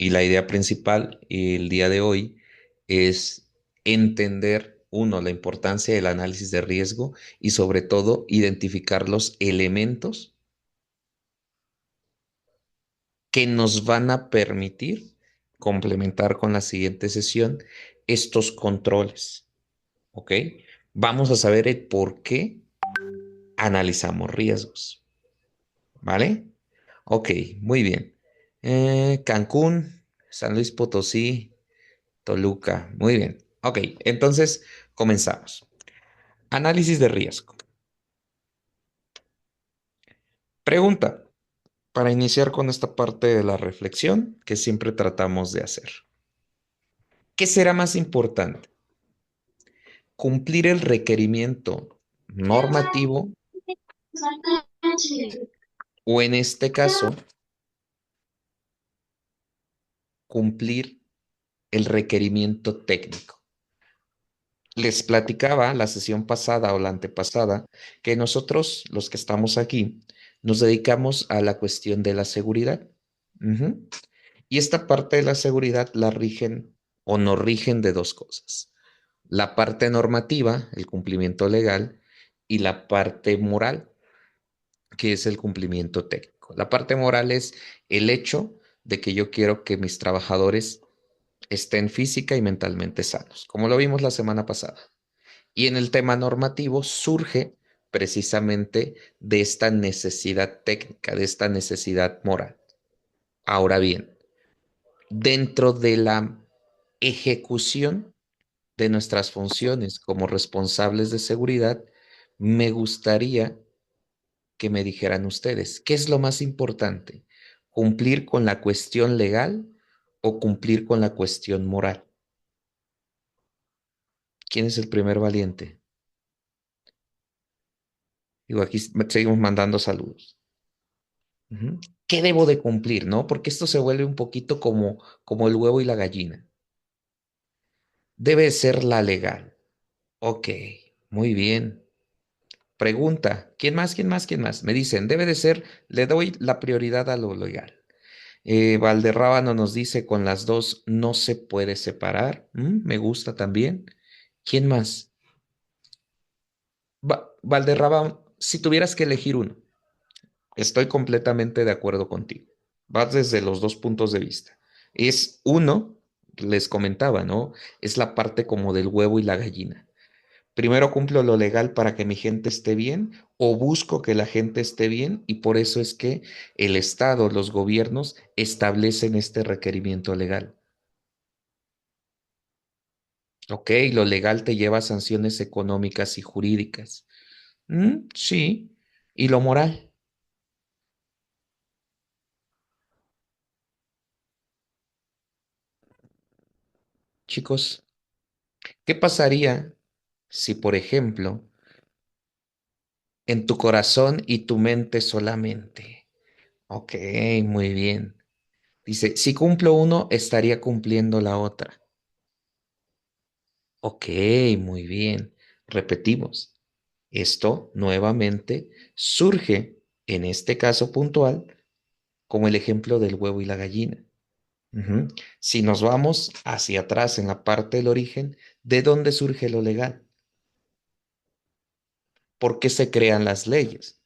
Y la idea principal el día de hoy es entender, uno, la importancia del análisis de riesgo y sobre todo identificar los elementos que nos van a permitir complementar con la siguiente sesión estos controles, ¿ok? Vamos a saber el por qué analizamos riesgos, ¿vale? Ok, muy bien. Cancún, San Luis Potosí, Toluca, muy bien. Ok, entonces comenzamos. Análisis de riesgo. Pregunta, para iniciar con esta parte de la reflexión que siempre tratamos de hacer. ¿Qué será más importante? ¿Cumplir el requerimiento normativo o en este caso, cumplir el requerimiento técnico? Les platicaba la sesión pasada o la antepasada que nosotros, los que estamos aquí, nos dedicamos a la cuestión de la seguridad. Ujú. Y esta parte de la seguridad la rigen o nos rigen de dos cosas. La parte normativa, el cumplimiento legal, y la parte moral, que es el cumplimiento técnico. La parte moral es el hecho de que yo quiero que mis trabajadores estén física y mentalmente sanos, como lo vimos la semana pasada. Y en el tema normativo surge precisamente de esta necesidad técnica, de esta necesidad moral. Ahora bien, dentro de la ejecución de nuestras funciones como responsables de seguridad, me gustaría que me dijeran ustedes, ¿qué es lo más importante? ¿Cumplir con la cuestión legal o cumplir con la cuestión moral? ¿Quién es el primer valiente? Digo, aquí seguimos mandando saludos. Ujú. ¿Qué debo de cumplir, no? Porque esto se vuelve un poquito como el huevo y la gallina. Debe ser la legal. Ok, muy bien. Pregunta, ¿quién más? ¿Quién más? ¿Quién más? Me dicen, debe de ser, le doy la prioridad a lo legal. Valderrábano nos dice, con las dos no se puede separar. Me gusta también. ¿Quién más? Valderrábano, si tuvieras que elegir uno, estoy completamente de acuerdo contigo. Vas desde los dos puntos de vista. Es uno, les comentaba, ¿no? Es la parte como del huevo y la gallina. Primero cumplo lo legal para que mi gente esté bien o busco que la gente esté bien y por eso es que el Estado, los gobiernos establecen este requerimiento legal. Ok, lo legal te lleva a sanciones económicas y jurídicas. Sí. ¿Y lo moral? Chicos, ¿qué pasaría si, por ejemplo, en tu corazón y tu mente solamente? Ok, muy bien. Dice, si cumplo uno, estaría cumpliendo la otra. Ok, muy bien. Repetimos. Esto nuevamente surge, en este caso puntual, como el ejemplo del huevo y la gallina. Ujú. Si nos vamos hacia atrás en la parte del origen, ¿de dónde surge lo legal? ¿Por qué se crean las leyes?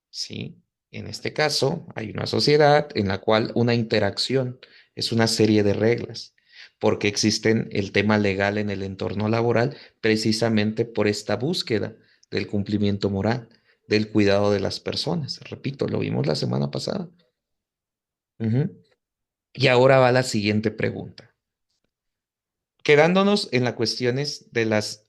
¿Sí? En este caso, hay una sociedad en la cual una interacción es una serie de reglas, porque existen el tema legal en el entorno laboral precisamente por esta búsqueda del cumplimiento moral, del cuidado de las personas. Repito, lo vimos la semana pasada. Ujú. Y ahora va la siguiente pregunta. Quedándonos en las cuestiones de las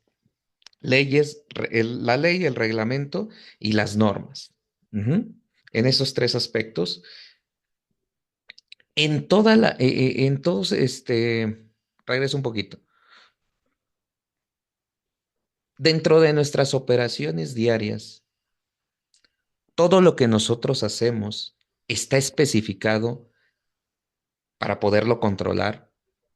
leyes, la ley, el reglamento y las normas. Ujú. En esos tres aspectos, en todos, regreso un poquito. Dentro de nuestras operaciones diarias, todo lo que nosotros hacemos está especificado para poderlo controlar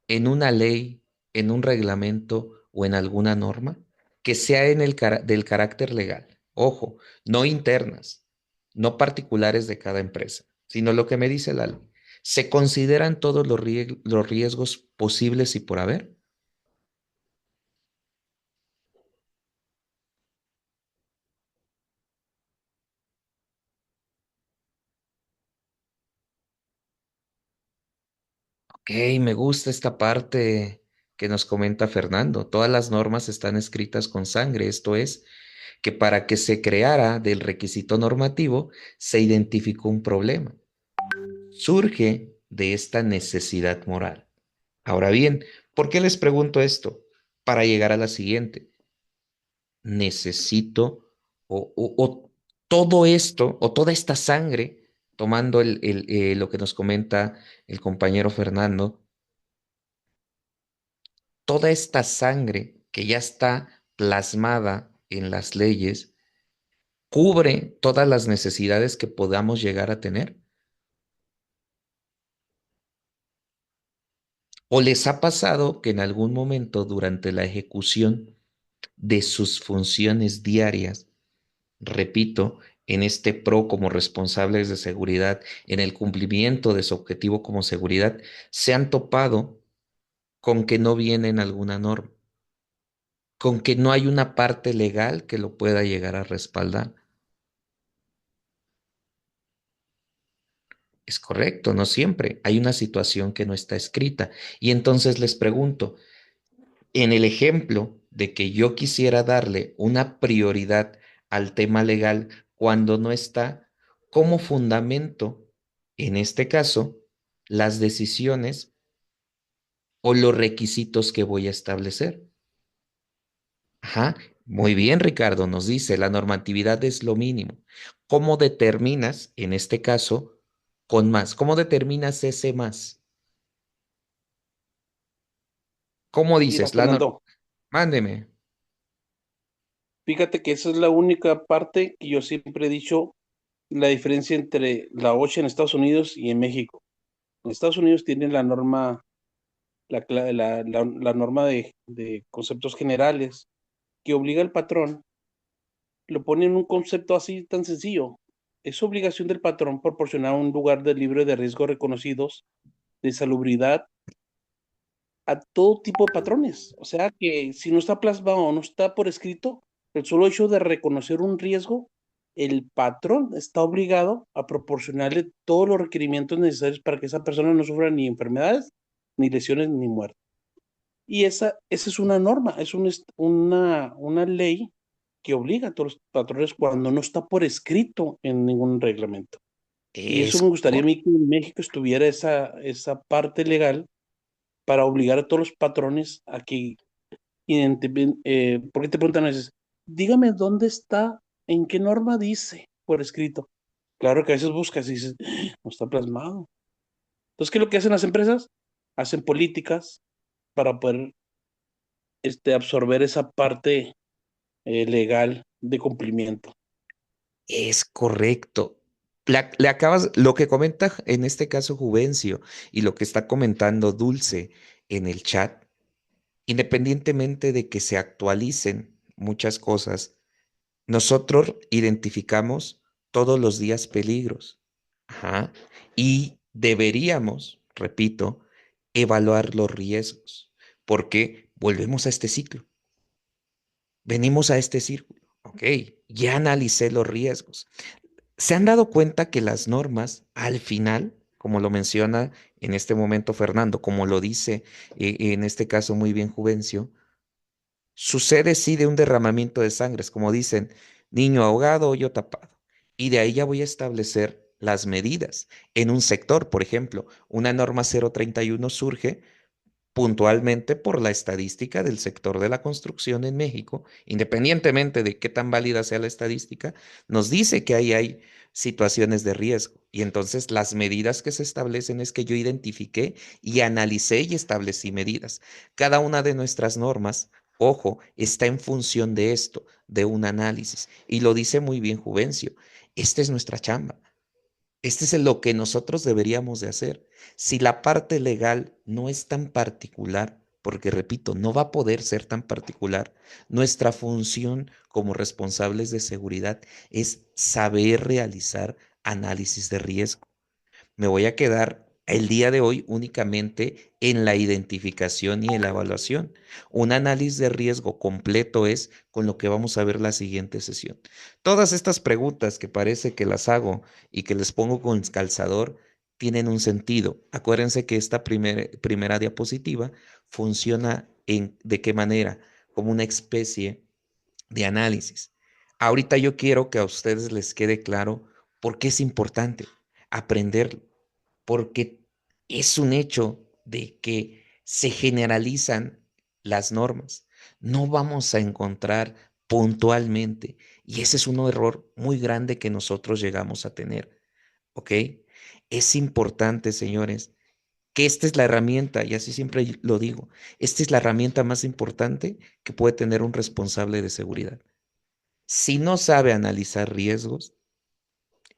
en una ley, en un reglamento o en alguna norma que sea del carácter legal. Ojo, no internas, no particulares de cada empresa, sino lo que me dice la ley. ¿Se consideran todos los riesgos posibles y por haber? Ok, me gusta esta parte que nos comenta Fernando. Todas las normas están escritas con sangre, esto es, que para que se creara del requisito normativo, se identificó un problema. Surge de esta necesidad moral. Ahora bien, ¿por qué les pregunto esto? Para llegar a la siguiente. Necesito o todo esto o toda esta sangre, tomando lo que nos comenta el compañero Fernando, toda esta sangre que ya está plasmada en las leyes, cubre todas las necesidades que podamos llegar a tener. ¿O les ha pasado que en algún momento durante la ejecución de sus funciones diarias, repito, en este pro como responsables de seguridad, en el cumplimiento de su objetivo como seguridad, se han topado con que no viene en alguna norma, con que no hay una parte legal que lo pueda llegar a respaldar? Es correcto, no siempre. Hay una situación que no está escrita. Y entonces les pregunto, en el ejemplo de que yo quisiera darle una prioridad al tema legal cuando no está, ¿cómo fundamento, en este caso, las decisiones o los requisitos que voy a establecer? Ajá, muy bien, Ricardo, nos dice, la normatividad es lo mínimo. ¿Cómo determinas, en este caso, con más? ¿Cómo determinas ese más? ¿Cómo Mira, dices? Fernando, Mándeme. fíjate que esa es la única parte que yo siempre he dicho, la diferencia entre la OSHA en Estados Unidos y en México. En Estados Unidos tienen la norma, la norma de conceptos generales que obliga al patrón, lo pone en un concepto así tan sencillo. Es obligación del patrón proporcionar un lugar de libre de riesgos reconocidos de salubridad a todo tipo de patrones. O sea que si no está plasmado o no está por escrito, el solo hecho de reconocer un riesgo, el patrón está obligado a proporcionarle todos los requerimientos necesarios para que esa persona no sufra ni enfermedades, ni lesiones, ni muerte. Y esa es una norma, es una ley que obliga a todos los patrones cuando no está por escrito en ningún reglamento. Y eso Es me gustaría a correcto. mí que en México estuviera esa parte legal para obligar a todos los patrones a que ¿por qué te preguntan a veces? Dígame dónde está, en qué norma dice por escrito. Claro que a veces buscas y dices, no está plasmado. Entonces, ¿qué es lo que hacen las empresas? Hacen políticas para poder absorber esa parte legal de cumplimiento. Es correcto. Le acabas, lo que comenta en este caso Juvencio y lo que está comentando Dulce en el chat, independientemente de que se actualicen muchas cosas, nosotros identificamos todos los días peligros. Ajá. Y deberíamos, repito, evaluar los riesgos, porque volvemos a este ciclo. Venimos a este círculo. Ok, ya analicé los riesgos. ¿Se han dado cuenta que las normas al final, como lo menciona en este momento Fernando, como lo dice en este caso muy bien Juvencio, sucede sí de un derramamiento de sangres, como dicen, niño ahogado, hoyo tapado? Y de ahí ya voy a establecer las medidas. En un sector, por ejemplo, una norma 031 surge puntualmente por la estadística del sector de la construcción en México, independientemente de qué tan válida sea la estadística, nos dice que ahí hay situaciones de riesgo. Y entonces las medidas que se establecen es que yo identifiqué y analicé y establecí medidas. Cada una de nuestras normas, ojo, está en función de esto, de un análisis. Y lo dice muy bien Juvencio. Esta es nuestra chamba. Este es lo que nosotros deberíamos de hacer. Si la parte legal no es tan particular, porque repito, no va a poder ser tan particular, nuestra función como responsables de seguridad es saber realizar análisis de riesgo. Me voy a quedar el día de hoy únicamente en la identificación y en la evaluación. Un análisis de riesgo completo es con lo que vamos a ver la siguiente sesión. Todas estas preguntas que parece que las hago y que les pongo con calzador tienen un sentido. Acuérdense que esta primera diapositiva funciona ¿de qué manera? Como una especie de análisis. Ahorita yo quiero que a ustedes les quede claro por qué es importante aprenderlo, porque es un hecho de que se generalizan las normas. No vamos a encontrar puntualmente, y ese es un error muy grande que nosotros llegamos a tener, ¿ok? Es importante, señores, que esta es la herramienta, y así siempre lo digo, esta es la herramienta más importante que puede tener un responsable de seguridad. Si no sabe analizar riesgos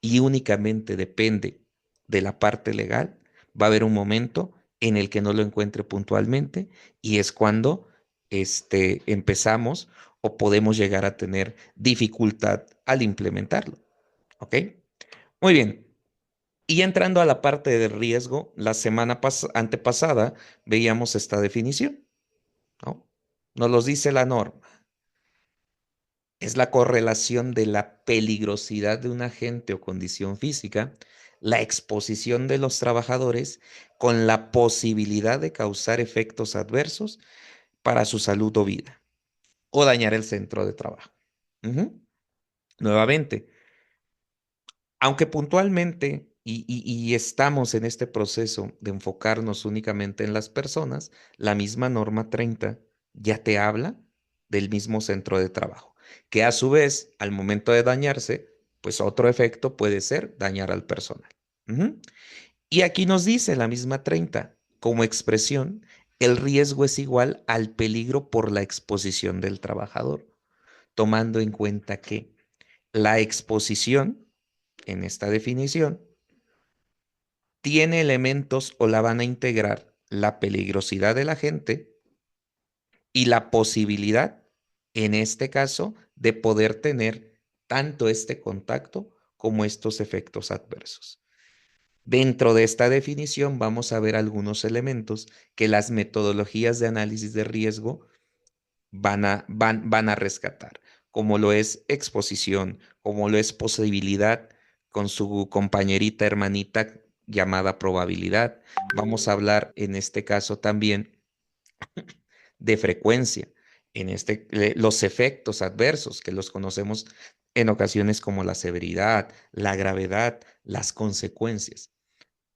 y únicamente depende de la parte legal, va a haber un momento en el que no lo encuentre puntualmente y es cuando empezamos o podemos llegar a tener dificultad al implementarlo. ¿Ok? Muy bien. Y entrando a la parte de riesgo, la semana antepasada veíamos esta definición, ¿no? Nos los dice la norma. Es la correlación de la peligrosidad de un agente o condición física, la exposición de los trabajadores con la posibilidad de causar efectos adversos para su salud o vida o dañar el centro de trabajo. Ujú. Nuevamente, aunque puntualmente y estamos en este proceso de enfocarnos únicamente en las personas, la misma norma 30 ya te habla del mismo centro de trabajo, que a su vez, al momento de dañarse, pues otro efecto puede ser dañar al personal. Ujú. Y aquí nos dice la misma 30, como expresión, el riesgo es igual al peligro por la exposición del trabajador, tomando en cuenta que la exposición en esta definición tiene elementos o la van a integrar la peligrosidad de la gente y la posibilidad, en este caso, de poder tener tanto este contacto como estos efectos adversos. Dentro de esta definición vamos a ver algunos elementos que las metodologías de análisis de riesgo van a rescatar, como lo es exposición, como lo es posibilidad con su compañerita hermanita llamada probabilidad. Vamos a hablar en este caso también de frecuencia, los efectos adversos que los conocemos en ocasiones como la severidad, la gravedad, las consecuencias.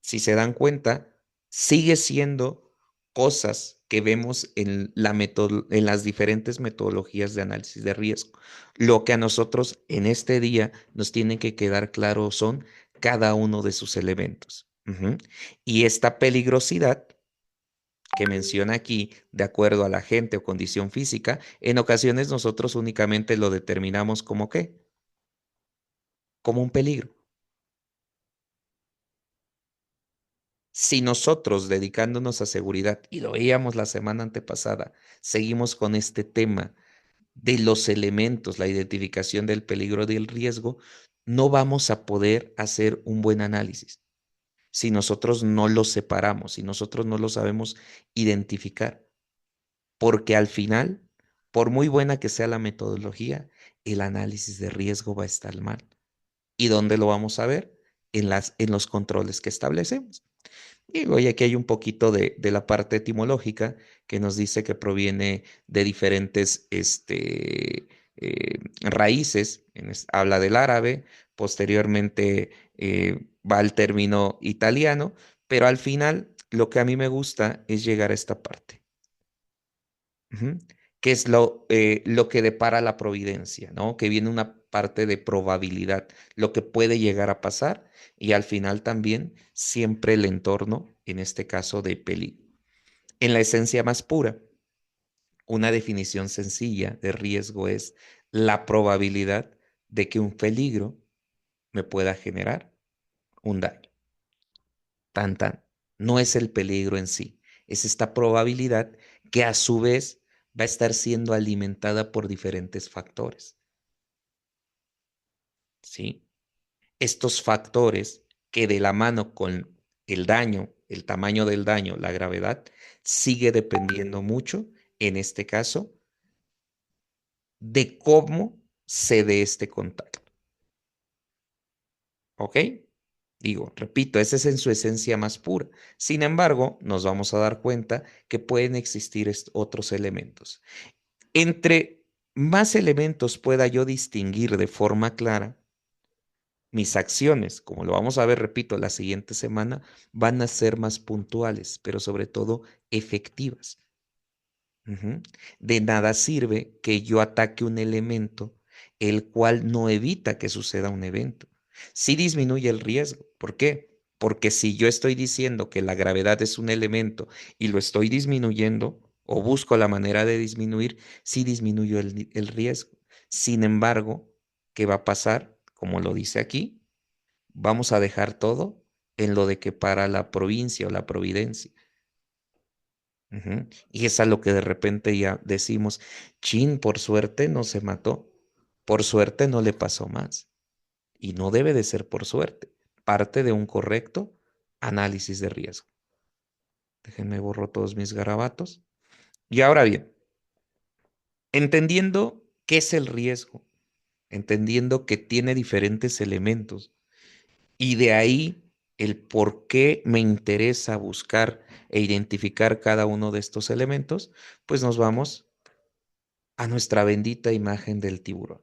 Si se dan cuenta, sigue siendo cosas que vemos en las diferentes metodologías de análisis de riesgo. Lo que a nosotros en este día nos tiene que quedar claro son cada uno de sus elementos. Ujú. Y esta peligrosidad que menciona aquí, de acuerdo a la gente o condición física, en ocasiones nosotros únicamente lo determinamos como ¿qué? Como un peligro. Si nosotros, dedicándonos a seguridad, y lo veíamos la semana antepasada, seguimos con este tema de los elementos, la identificación del peligro y del riesgo, no vamos a poder hacer un buen análisis si nosotros no los separamos, si nosotros no lo sabemos identificar, porque al final, por muy buena que sea la metodología, el análisis de riesgo va a estar mal. ¿Y dónde lo vamos a ver? En los controles que establecemos. Digo, y aquí hay un poquito de la parte etimológica que nos dice que proviene de diferentes raíces. Habla del árabe, posteriormente va al término italiano, pero al final lo que a mí me gusta es llegar a esta parte. Ujú. Que es lo que depara la providencia, ¿no? Que viene una parte de probabilidad, lo que puede llegar a pasar y al final también siempre el entorno, en este caso de peligro. En la esencia más pura, una definición sencilla de riesgo es la probabilidad de que un peligro me pueda generar un daño. Tan, tan. No es el peligro en sí, es esta probabilidad que a su vez va a estar siendo alimentada por diferentes factores, ¿sí? Estos factores que de la mano con el daño el tamaño del daño, la gravedad, sigue dependiendo mucho, en este caso, de cómo se dé este contacto. ¿Ok? Digo, repito, ese es en su esencia más pura. Sin embargo, nos vamos a dar cuenta que pueden existir otros elementos. Entre más elementos pueda yo distinguir de forma clara, mis acciones, como lo vamos a ver, repito, la siguiente semana, van a ser más puntuales, pero sobre todo efectivas. Ujú. De nada sirve que yo ataque un elemento el cual no evita que suceda un evento. Sí disminuye el riesgo. ¿Por qué? Porque si yo estoy diciendo que la gravedad es un elemento y lo estoy disminuyendo o busco la manera de disminuir, sí disminuyo el riesgo. Sin embargo, ¿qué va a pasar? Como lo dice aquí, vamos a dejar todo en lo de que para la provincia o la providencia. Ujú. Y es a lo que de repente ya decimos, chin, por suerte no se mató, por suerte no le pasó más. Y no debe de ser por suerte, parte de un correcto análisis de riesgo. Déjenme borro todos mis garabatos. Y ahora bien, entendiendo qué es el riesgo, entendiendo que tiene diferentes elementos y de ahí el por qué me interesa buscar e identificar cada uno de estos elementos, pues nos vamos a nuestra bendita imagen del tiburón.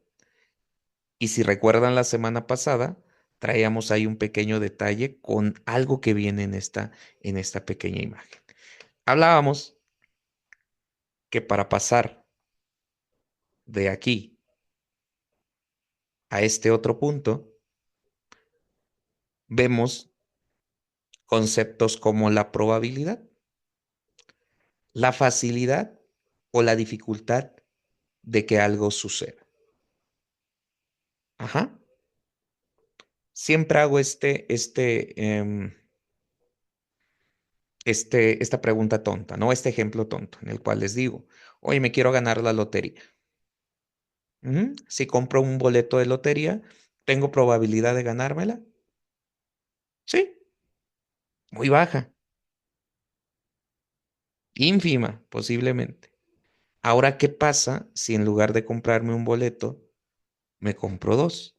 Y si recuerdan la semana pasada, traíamos ahí un pequeño detalle con algo que viene en esta pequeña imagen. Hablábamos que para pasar de aquí a este otro punto, vemos conceptos como la probabilidad, la facilidad o la dificultad de que algo suceda. Ajá. Siempre hago esta pregunta tonta, ¿no? Este ejemplo tonto, en el cual les digo, oye, me quiero ganar la lotería. Si compro un boleto de lotería, ¿tengo probabilidad de ganármela? Sí, muy baja, ínfima, posiblemente. Ahora, ¿qué pasa si en lugar de comprarme un boleto, me compro dos?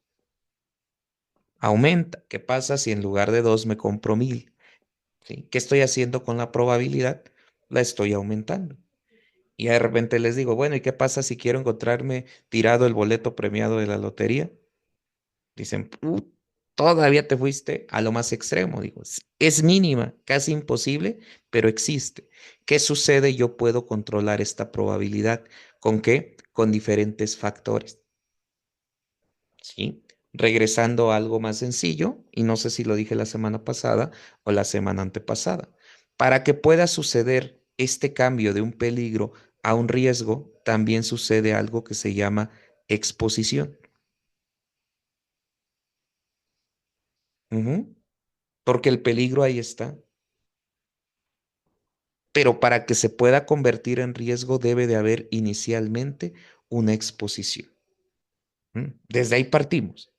Aumenta. ¿Qué pasa si en lugar de dos me compro 1000? ¿Sí? ¿Qué estoy haciendo con la probabilidad? La estoy aumentando. Y de repente les digo, bueno, ¿y qué pasa si quiero encontrarme tirado el boleto premiado de la lotería? Dicen, todavía te fuiste a lo más extremo. Digo, es mínima, casi imposible, pero existe. ¿Qué sucede? Yo puedo controlar esta probabilidad. ¿Con qué? Con diferentes factores. ¿Sí? Regresando a algo más sencillo, y no sé si lo dije la semana pasada o la semana antepasada. Para que pueda suceder este cambio de un peligro a un riesgo, también sucede algo que se llama exposición. Ujú. Porque el peligro ahí está. Pero para que se pueda convertir en riesgo debe de haber inicialmente una exposición. Desde ahí partimos.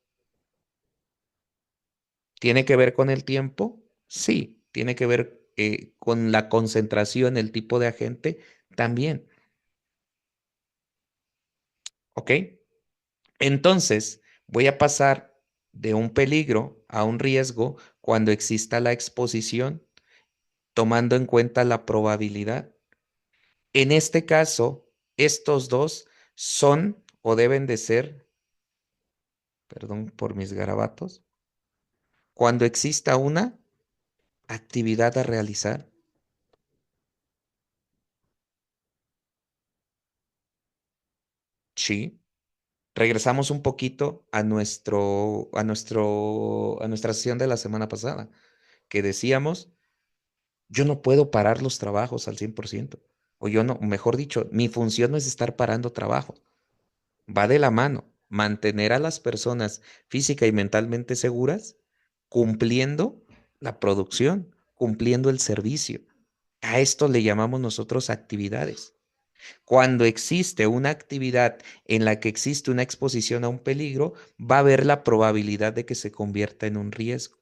¿Tiene que ver con el tiempo? Sí. ¿Tiene que ver con la concentración, el tipo de agente? También. ¿Ok? Entonces, voy a pasar de un peligro a un riesgo cuando exista la exposición, tomando en cuenta la probabilidad. En este caso, estos dos son o deben de ser, perdón por mis garabatos, cuando exista una actividad a realizar. Sí. Regresamos un poquito a nuestra sesión de la semana pasada, que decíamos, yo no puedo parar los trabajos al 100%. O yo no, mejor dicho, mi función no es estar parando trabajos. Va de la mano, mantener a las personas física y mentalmente seguras, cumpliendo la producción, cumpliendo el servicio. A esto le llamamos nosotros actividades. Cuando existe una actividad en la que existe una exposición a un peligro, va a haber la probabilidad de que se convierta en un riesgo.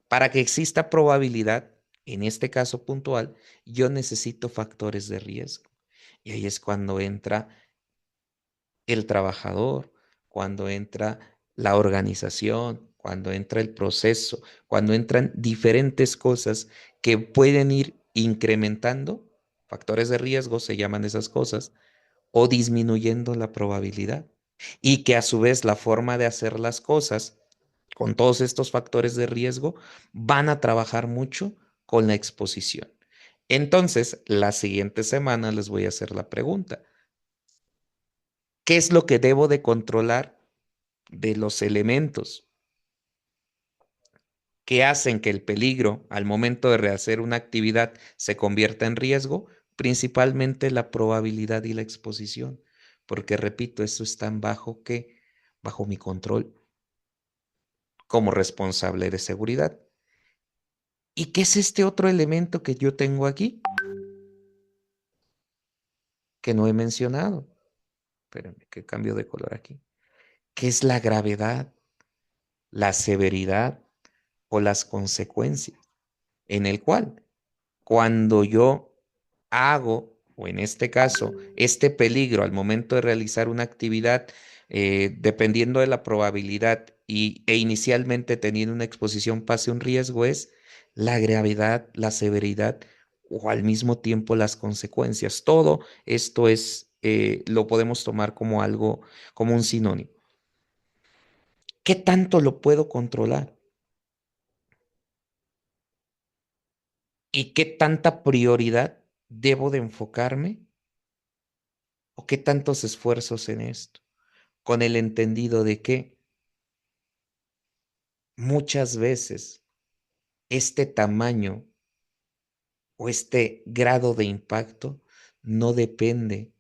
Para que exista probabilidad, En este caso puntual, yo necesito factores de riesgo. Y ahí es cuando entra el trabajador, cuando entra la organización, cuando entra el proceso, cuando entran diferentes cosas que pueden ir incrementando, factores de riesgo se llaman esas cosas, o disminuyendo la probabilidad. Y que a su vez la forma de hacer las cosas con todos estos factores de riesgo van a trabajar mucho con la exposición. Entonces, la siguiente semana les voy a hacer la pregunta. ¿Qué es lo que debo de controlar de los elementos que hacen que el peligro al momento de rehacer una actividad se convierta en riesgo? Principalmente la probabilidad y la exposición, porque repito, eso está bajo qué, bajo mi control como responsable de seguridad. ¿Y qué es este otro elemento que yo tengo aquí que no he mencionado? Espérenme, que cambio de color aquí. ¿Qué es la gravedad, la severidad o las consecuencias? En el cual cuando yo hago, o en este caso, este peligro al momento de realizar una actividad, dependiendo de la probabilidad e inicialmente teniendo una exposición pase un riesgo, es la gravedad, la severidad o al mismo tiempo las consecuencias. Todo esto es, lo podemos tomar como algo, como un sinónimo. ¿Qué tanto lo puedo controlar? ¿Y qué tanta prioridad debo de enfocarme? ¿O qué tantos esfuerzos en esto? Con el entendido de que muchas veces este tamaño o este grado de impacto no depende,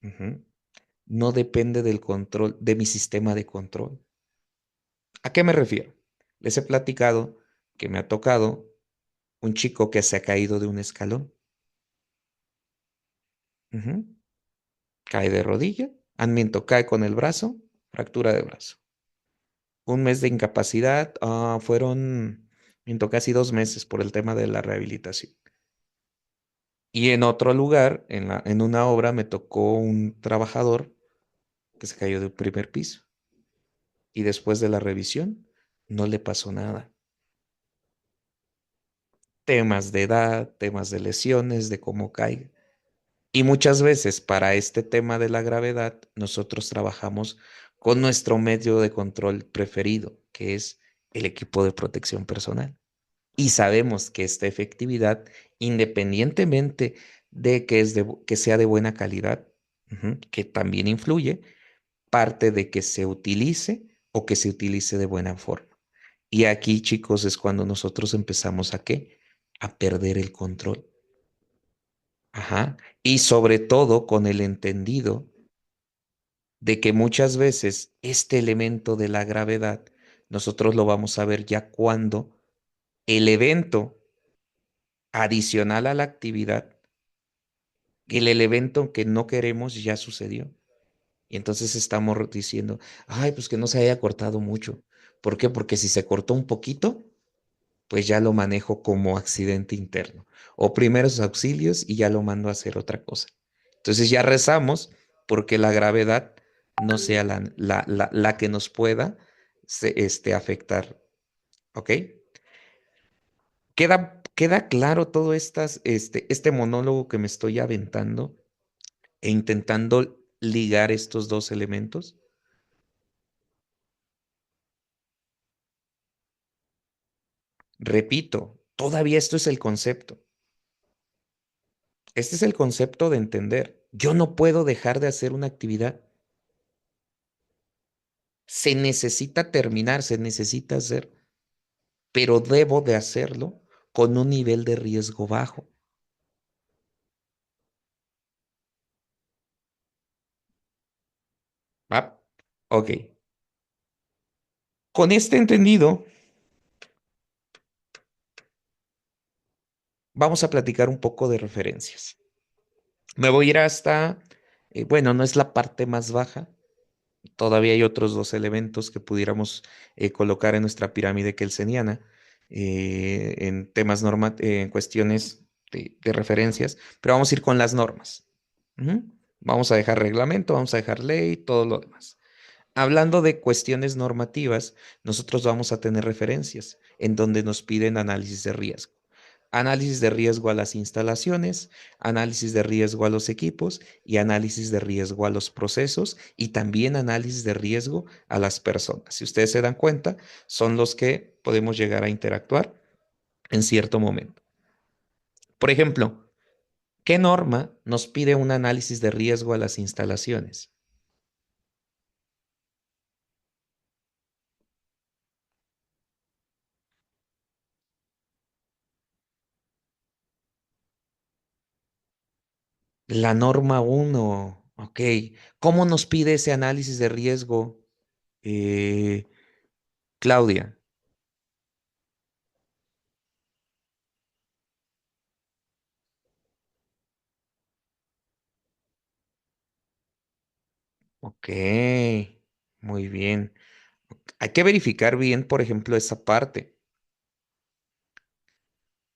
ujú, no depende del control, de mi sistema de control. ¿A qué me refiero? Les he platicado que me ha tocado un chico que se ha caído de un escalón. Ujú. Cae de rodilla, miento, cae con el brazo, fractura de brazo. Un mes de incapacidad, fueron, miento, casi 2 meses por el tema de la rehabilitación. Y en otro lugar, en una obra, me tocó un trabajador que se cayó del primer piso y después de la revisión no le pasó nada. Temas de edad, temas de lesiones, de cómo caiga. Y muchas veces para este tema de la gravedad, nosotros trabajamos con nuestro medio de control preferido, que es el equipo de protección personal. Y sabemos que esta efectividad, independientemente de que sea de buena calidad, que también influye, parte de que se utilice o que se utilice de buena forma. Y aquí, chicos, es cuando nosotros empezamos a qué? A perder el control. Ajá. Y sobre todo con el entendido de que muchas veces este elemento de la gravedad, nosotros lo vamos a ver ya cuando el evento adicional a la actividad, el evento que no queremos ya sucedió. Y entonces estamos diciendo, ay, pues que no se haya cortado mucho. ¿Por qué? Porque si se cortó un poquito, pues ya lo manejo como accidente interno o primeros auxilios y ya lo mando a hacer otra cosa. Entonces ya rezamos porque la gravedad no sea la que nos pueda afectar. ¿Ok? ¿Queda claro todo este monólogo que me estoy aventando e intentando ligar estos dos elementos? Repito, todavía esto es el concepto. Este es el concepto de entender. Yo no puedo dejar de hacer una actividad. Se necesita terminar, se necesita hacer, pero debo de hacerlo con un nivel de riesgo bajo. ¿Va? Ok. Con este entendido, vamos a platicar un poco de referencias. Me voy a ir hasta, bueno, no es la parte más baja. Todavía hay otros dos elementos que pudiéramos colocar en nuestra pirámide kelseniana, en temas en cuestiones de referencias, pero vamos a ir con las normas. Ujú. Vamos a dejar reglamento, vamos a dejar ley, todo lo demás. Hablando de cuestiones normativas, nosotros vamos a tener referencias en donde nos piden análisis de riesgo. Análisis de riesgo a las instalaciones, análisis de riesgo a los equipos y análisis de riesgo a los procesos y también análisis de riesgo a las personas. Si ustedes se dan cuenta, son los que podemos llegar a interactuar en cierto momento. Por ejemplo, ¿qué norma nos pide un análisis de riesgo a las instalaciones? La norma uno, ok. ¿Cómo nos pide ese análisis de riesgo, eh, Claudia? Ok, muy bien. Hay que verificar bien, por ejemplo, esa parte.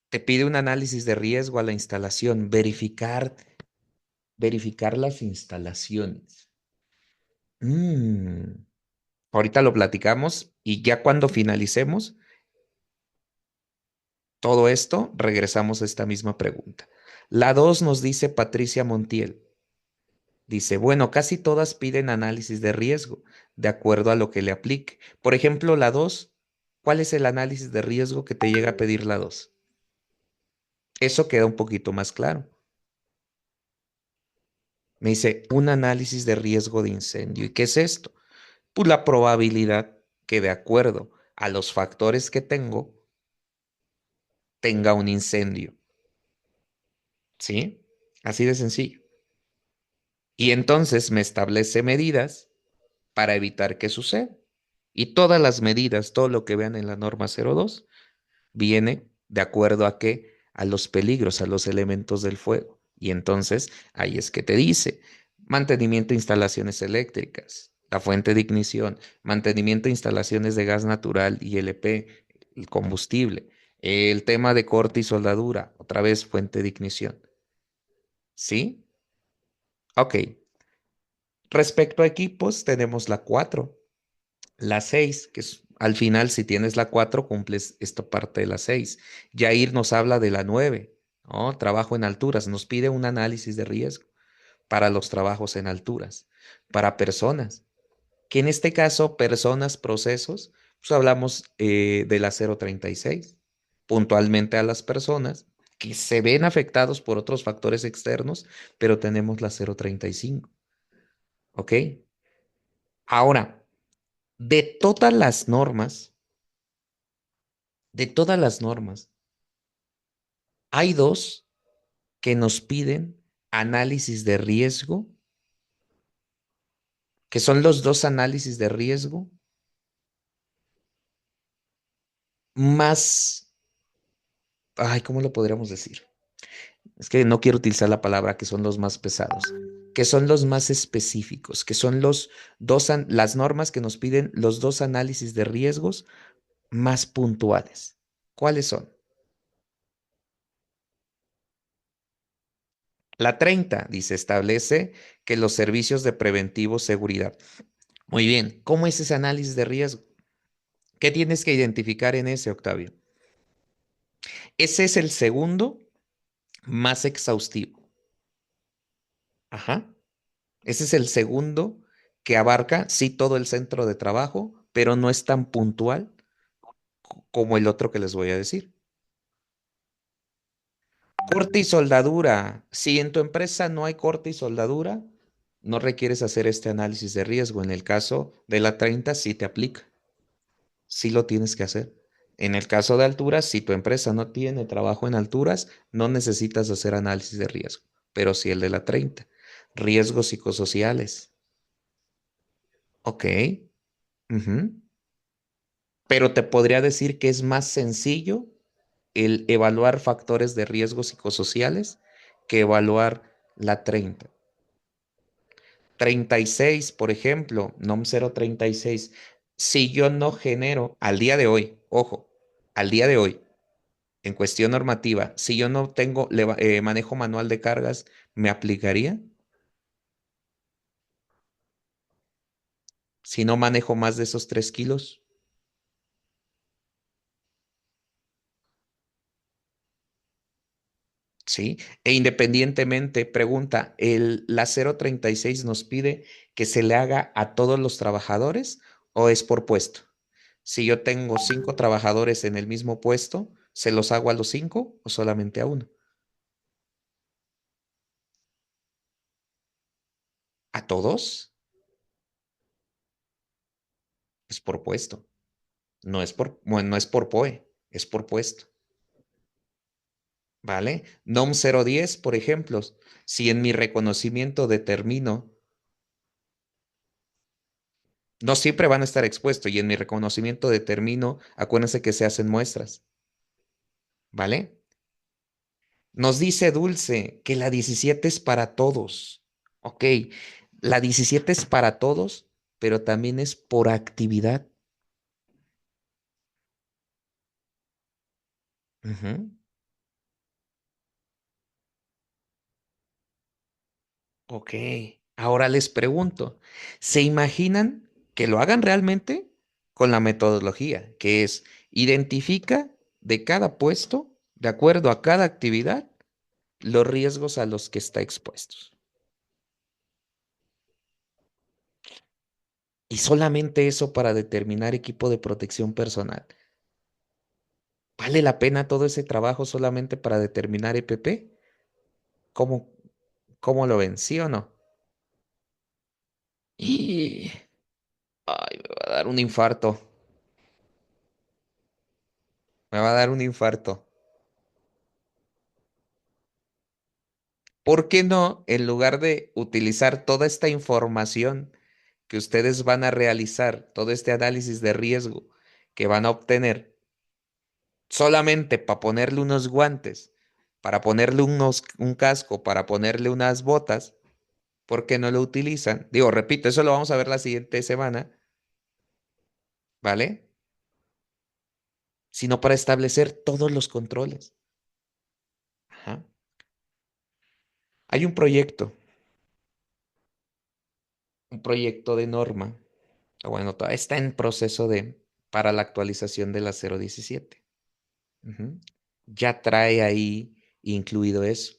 Te pide un análisis de riesgo a la instalación, verificar las instalaciones. Mm, ahorita lo platicamos y ya cuando finalicemos todo esto, regresamos a esta misma pregunta. La 2 nos dice Patricia Montiel. Dice, bueno, casi todas piden análisis de riesgo, de acuerdo a lo que le aplique. Por ejemplo, la 2, ¿cuál es el análisis de riesgo que te llega a pedir la 2? Eso queda un poquito más claro. Me dice, un análisis de riesgo de incendio. ¿Y qué es esto? Pues la probabilidad que de acuerdo a los factores que tenga un incendio. ¿Sí? Así de sencillo. Y entonces me establece medidas para evitar que suceda. Y todas las medidas, todo lo que vean en la norma 02, viene de acuerdo a qué, a los peligros, a los elementos del fuego. Y entonces ahí es que te dice, mantenimiento de instalaciones eléctricas, la fuente de ignición, mantenimiento de instalaciones de gas natural y LP, el combustible, el tema de corte y soldadura, otra vez fuente de ignición. ¿Sí? Ok. Respecto a equipos, tenemos la 4. La 6, que es al final, si tienes la 4 cumples esta parte de la 6. Yair nos habla de la 9, ¿no? Trabajo en alturas, nos pide un análisis de riesgo para los trabajos en alturas, para personas, que en este caso, personas, procesos, pues hablamos de la 036, puntualmente a las personas que se ven afectados por otros factores externos, pero tenemos la 035, ¿ok? Ahora, de todas las normas, de todas las normas, hay dos que nos piden análisis de riesgo, que son los dos análisis de riesgo más, ay, ¿cómo lo podríamos decir? Es que no quiero utilizar la palabra que son los más pesados, que son los más específicos, que son los dos, las normas que nos piden los dos análisis de riesgos más puntuales. ¿Cuáles son? La 30 dice, establece que los servicios de preventivo seguridad. Muy bien, ¿cómo es ese análisis de riesgo? ¿Qué tienes que identificar en ese, Octavio? Ese es el segundo más exhaustivo. Ajá. Ese es el segundo que abarca, sí, todo el centro de trabajo, pero no es tan puntual como el otro que les voy a decir. Corte y soldadura. Si en tu empresa no hay corte y soldadura, no requieres hacer este análisis de riesgo. En el caso de la 30, sí te aplica. Sí lo tienes que hacer. En el caso de alturas, si tu empresa no tiene trabajo en alturas, no necesitas hacer análisis de riesgo, pero sí el de la 30. Riesgos psicosociales. Ok. Ujú. Pero te podría decir que es más sencillo el evaluar factores de riesgos psicosociales que evaluar la 30. 36, por ejemplo, NOM 036. Si yo no genero, al día de hoy, ojo, al día de hoy, en cuestión normativa, si yo no tengo manejo manual de cargas, ¿me aplicaría? Si no manejo más de esos 3 kilos, ¿sí? E independientemente, pregunta, la 036 nos pide que se le haga a todos los trabajadores o es por puesto. Si yo tengo 5 trabajadores en el mismo puesto, ¿se los hago a los 5 o solamente a uno? ¿A todos? Es por puesto. No es por, bueno, no es por POE, es por puesto. ¿Vale? NOM 010, por ejemplo, si en mi reconocimiento determino, no siempre van a estar expuestos, y en mi reconocimiento determino, acuérdense que se hacen muestras, ¿vale? Nos dice Dulce que la 17 es para todos. Ok, la 17 es para todos, pero también es por actividad. Ujú. Ok, ahora les pregunto, ¿se imaginan que lo hagan realmente con la metodología, que es identifica de cada puesto, de acuerdo a cada actividad, los riesgos a los que está expuestos? Y solamente eso para determinar equipo de protección personal. ¿Vale la pena todo ese trabajo solamente para determinar EPP? ¿Cómo, cómo lo ven? ¿Sí o no? Y... Ay, me va a dar un infarto. Me va a dar un infarto. ¿Por qué no, en lugar de utilizar toda esta información que ustedes van a realizar, todo este análisis de riesgo que van a obtener, solamente para ponerle unos guantes, para ponerle un casco, para ponerle unas botas, ¿por qué no lo utilizan? Digo, repito, eso lo vamos a ver la siguiente semana, ¿vale? Sino para establecer todos los controles. Ajá. Hay un proyecto de norma, o bueno, todavía está en proceso para la actualización de la 017. Ujú. Ya trae ahí incluido eso,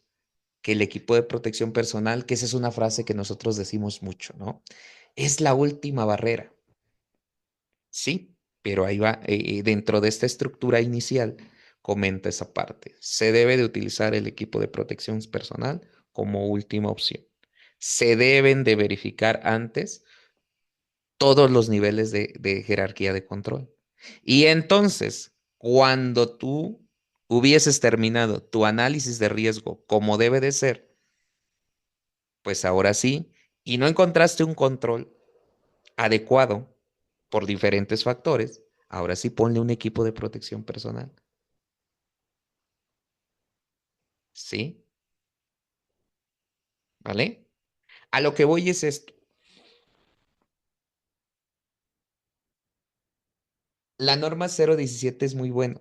que el equipo de protección personal, que esa es una frase que nosotros decimos mucho, ¿no? Es la última barrera, sí, pero ahí va, dentro de esta estructura inicial, comenta esa parte. Se debe de utilizar el equipo de protección personal como última opción. Se deben de verificar antes todos los niveles de jerarquía de control. Y entonces, cuando tú hubieses terminado tu análisis de riesgo como debe de ser, pues ahora sí, y no encontraste un control adecuado por diferentes factores, ahora sí ponle un equipo de protección personal. ¿Sí? ¿Vale? A lo que voy es esto. La norma 017 es muy buena.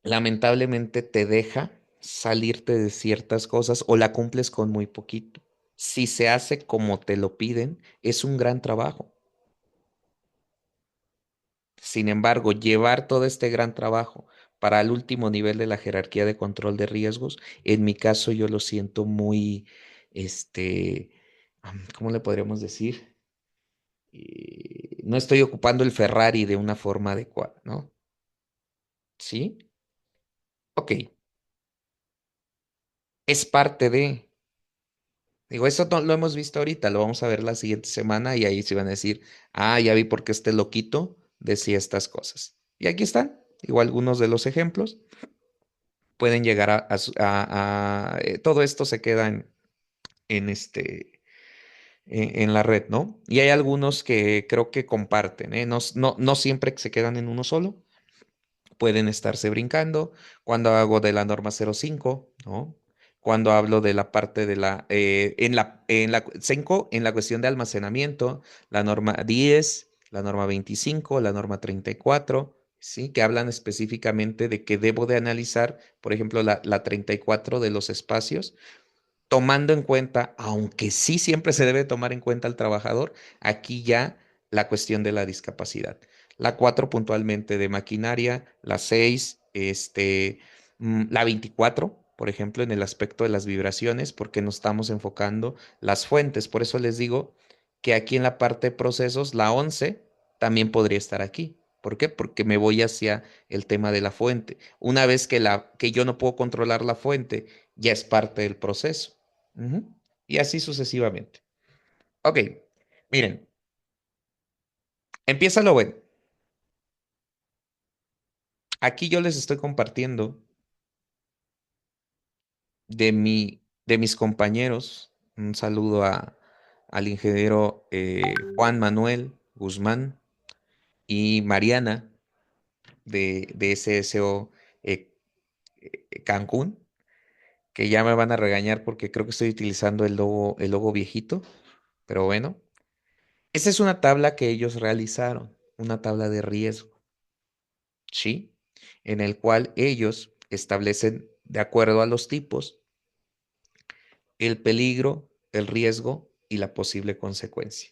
Lamentablemente te deja salirte de ciertas cosas o la cumples con muy poquito. Si se hace como te lo piden, es un gran trabajo. Sin embargo, llevar todo este gran trabajo para el último nivel de la jerarquía de control de riesgos, en mi caso yo lo siento muy, este, ¿cómo le podríamos decir? No estoy ocupando el Ferrari de una forma adecuada, ¿no? ¿Sí? Ok, es parte de... Digo, eso no lo hemos visto ahorita, lo vamos a ver la siguiente semana y ahí se van a decir, ah, ya vi por qué este loquito decía estas cosas. Y aquí están, igual algunos de los ejemplos. Pueden llegar todo esto se queda en en la red, ¿no? Y hay algunos que creo que comparten, ¿eh? No, no siempre se quedan en uno solo, pueden estarse brincando. Cuando hago de la norma 05, ¿no? Cuando hablo de la parte de en la 5, en la cuestión de almacenamiento, la norma 10, la norma 25, la norma 34, ¿sí? Que hablan específicamente de que debo de analizar, por ejemplo, la 34 de los espacios, tomando en cuenta, aunque sí siempre se debe tomar en cuenta al trabajador, aquí ya la cuestión de la discapacidad. La 4 puntualmente de maquinaria, la 6 la 24 por ejemplo, en el aspecto de las vibraciones, porque nos estamos enfocando las fuentes. Por eso les digo que aquí en la parte de procesos, la 11 también podría estar aquí. ¿Por qué? Porque me voy hacia el tema de la fuente. Una vez que yo no puedo controlar la fuente, ya es parte del proceso. Ujú. Y así sucesivamente. Ok, miren, empieza lo bueno. Aquí yo les estoy compartiendo de mis compañeros. Un saludo al ingeniero Juan Manuel Guzmán y Mariana de SSO eh, Cancún, que ya me van a regañar porque creo que estoy utilizando el logo viejito, pero bueno. Esa es una tabla que ellos realizaron, una tabla de riesgo. ¿Sí? En el cual ellos establecen, de acuerdo a los tipos, el peligro, el riesgo y la posible consecuencia.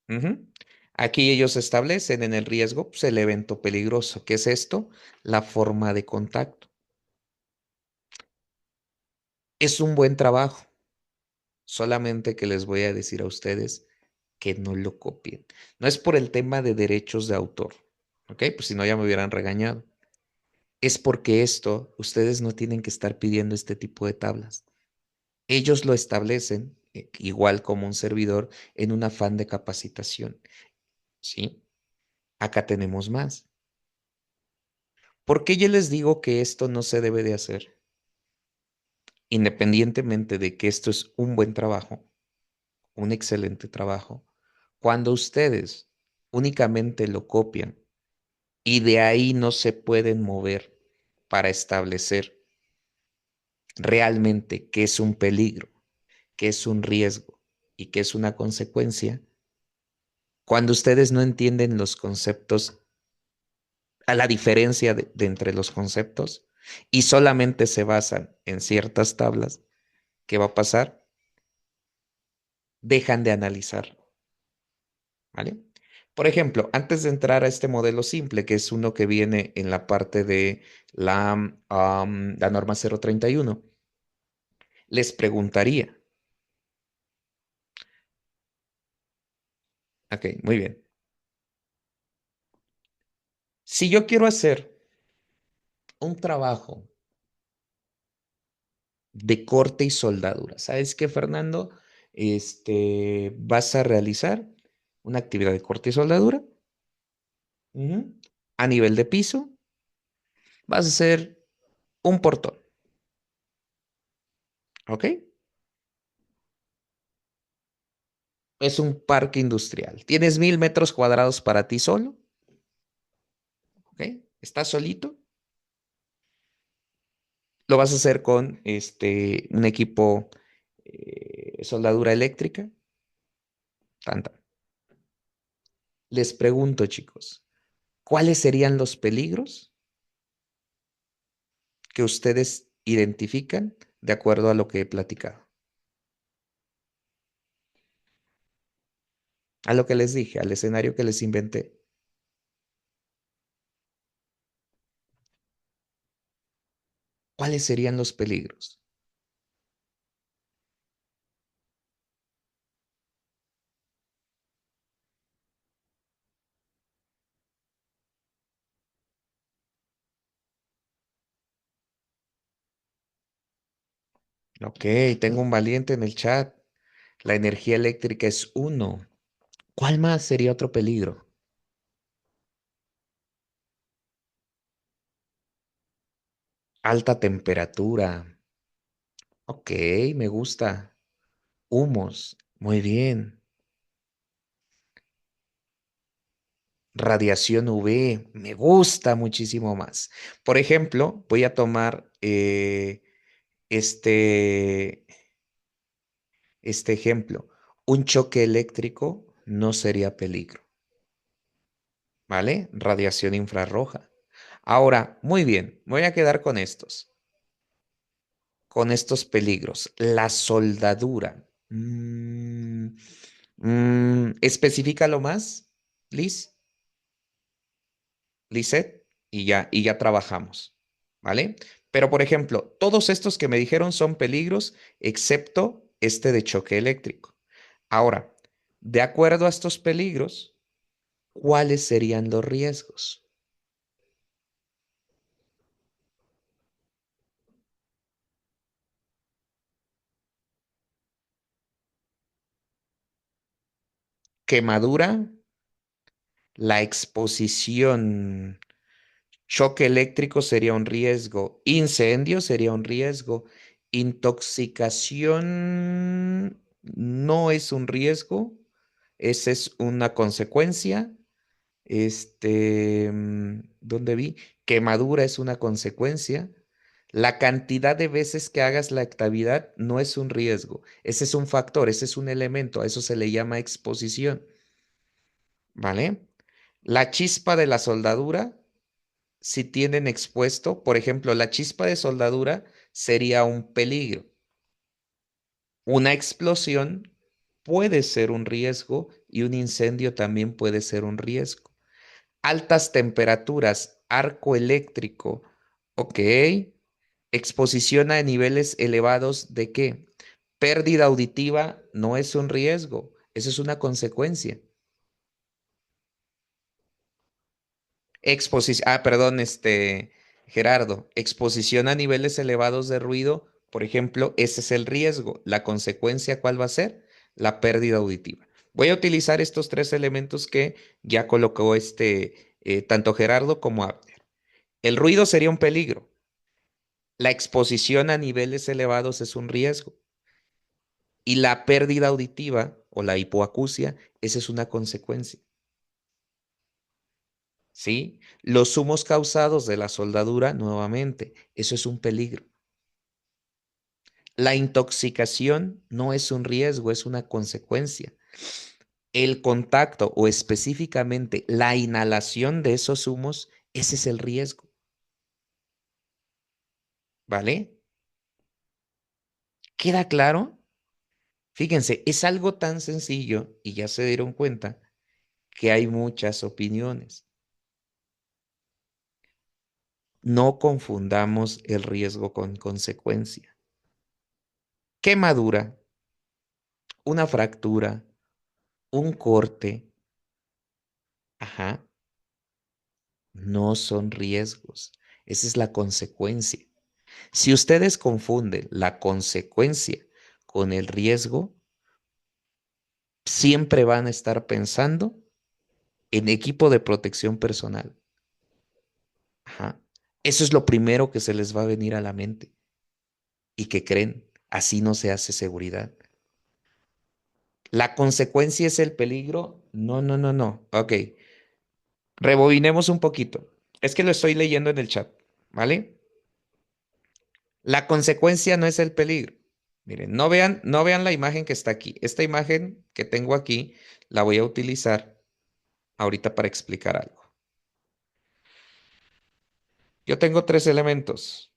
Ujú. Aquí ellos establecen en el riesgo pues, el evento peligroso. ¿Qué es esto? La forma de contacto. Es un buen trabajo, solamente que les voy a decir a ustedes que no lo copien. No es por el tema de derechos de autor, ¿ok? Pues si no ya me hubieran regañado. Es porque esto, ustedes no tienen que estar pidiendo este tipo de tablas. Ellos lo establecen, igual como un servidor, en un afán de capacitación. ¿Sí? Acá tenemos más. ¿Por qué yo les digo que esto no se debe de hacer? Independientemente de que esto es un buen trabajo, un excelente trabajo, cuando ustedes únicamente lo copian y de ahí no se pueden mover para establecer realmente qué es un peligro, qué es un riesgo y qué es una consecuencia, cuando ustedes no entienden los conceptos, a la diferencia de entre los conceptos, y solamente se basan en ciertas tablas, ¿qué va a pasar? Dejan de analizar, ¿vale? Por ejemplo, antes de entrar a este modelo simple, que es uno que viene en la parte de la norma 031, les preguntaría, ok, muy bien, si yo quiero hacer un trabajo de corte y soldadura. ¿Sabes qué, Fernando? Vas a realizar una actividad de corte y soldadura. Ujú. A nivel de piso, vas a hacer un portón, ¿ok? Es un parque industrial. Tienes 1000 metros cuadrados para ti solo, ¿ok? Estás solito. Lo vas a hacer con un equipo soldadura eléctrica. Tan, tan. Les pregunto, chicos, ¿cuáles serían los peligros que ustedes identifican de acuerdo a lo que he platicado? A lo que les dije, al escenario que les inventé. ¿Cuáles serían los peligros? Ok, tengo un valiente en el chat. La energía eléctrica es uno. ¿Cuál más sería otro peligro? Alta temperatura. Ok, me gusta. Humos. Muy bien. Radiación UV. Me gusta muchísimo más. Por ejemplo, voy a tomar este, este ejemplo. Un choque eléctrico no sería peligro. ¿vale? Radiación infrarroja. Ahora, muy bien, me voy a quedar con estos peligros. La soldadura. Especifícalo más, Liz, Lisette, y ya trabajamos, ¿vale? Pero, por ejemplo, todos estos que me dijeron son peligros, excepto este de choque eléctrico. Ahora, de acuerdo a estos peligros, ¿cuáles serían los riesgos? Quemadura, la exposición, choque eléctrico sería un riesgo, incendio sería un riesgo, intoxicación no es un riesgo, esa es una consecuencia. ¿Dónde vi? Quemadura es una consecuencia. La cantidad de veces que hagas la actividad no es un riesgo, ese es un factor, ese es un elemento, a eso se le llama exposición, ¿vale? La chispa de la soldadura, si tienen expuesto, por ejemplo, la chispa de soldadura sería un peligro. Una explosión puede ser un riesgo y un incendio también puede ser un riesgo. Altas temperaturas, arco eléctrico, ok. Exposición a niveles elevados de qué? Pérdida auditiva no es un riesgo, eso es una consecuencia. Perdón, Gerardo, exposición a niveles elevados de ruido, por ejemplo, ese es el riesgo. La consecuencia, ¿cuál va a ser? La pérdida auditiva. Voy a utilizar estos tres elementos que ya colocó tanto Gerardo como Abner. El ruido sería un peligro. La exposición a niveles elevados es un riesgo. Y la pérdida auditiva o la hipoacusia, esa es una consecuencia. ¿Sí? Los humos causados de la soldadura, nuevamente, eso es un peligro. La intoxicación no es un riesgo, es una consecuencia. El contacto o específicamente la inhalación de esos humos, ese es el riesgo. ¿Vale? ¿Queda claro? Fíjense, es algo tan sencillo y ya se dieron cuenta que hay muchas opiniones. No confundamos el riesgo con consecuencia. Quemadura, una fractura, un corte, ajá, no son riesgos. Esa es la consecuencia. Si ustedes confunden la consecuencia con el riesgo, siempre van a estar pensando en equipo de protección personal. Ajá. Eso es lo primero que se les va a venir a la mente y que creen, así no se hace seguridad. ¿La consecuencia es el peligro? No, no, no, no. Ok, rebobinemos un poquito. Es que lo estoy leyendo en el chat, ¿vale? La consecuencia no es el peligro. Miren, no vean la imagen que está aquí. Esta imagen que tengo aquí la voy a utilizar ahorita para explicar algo. Yo tengo tres elementos.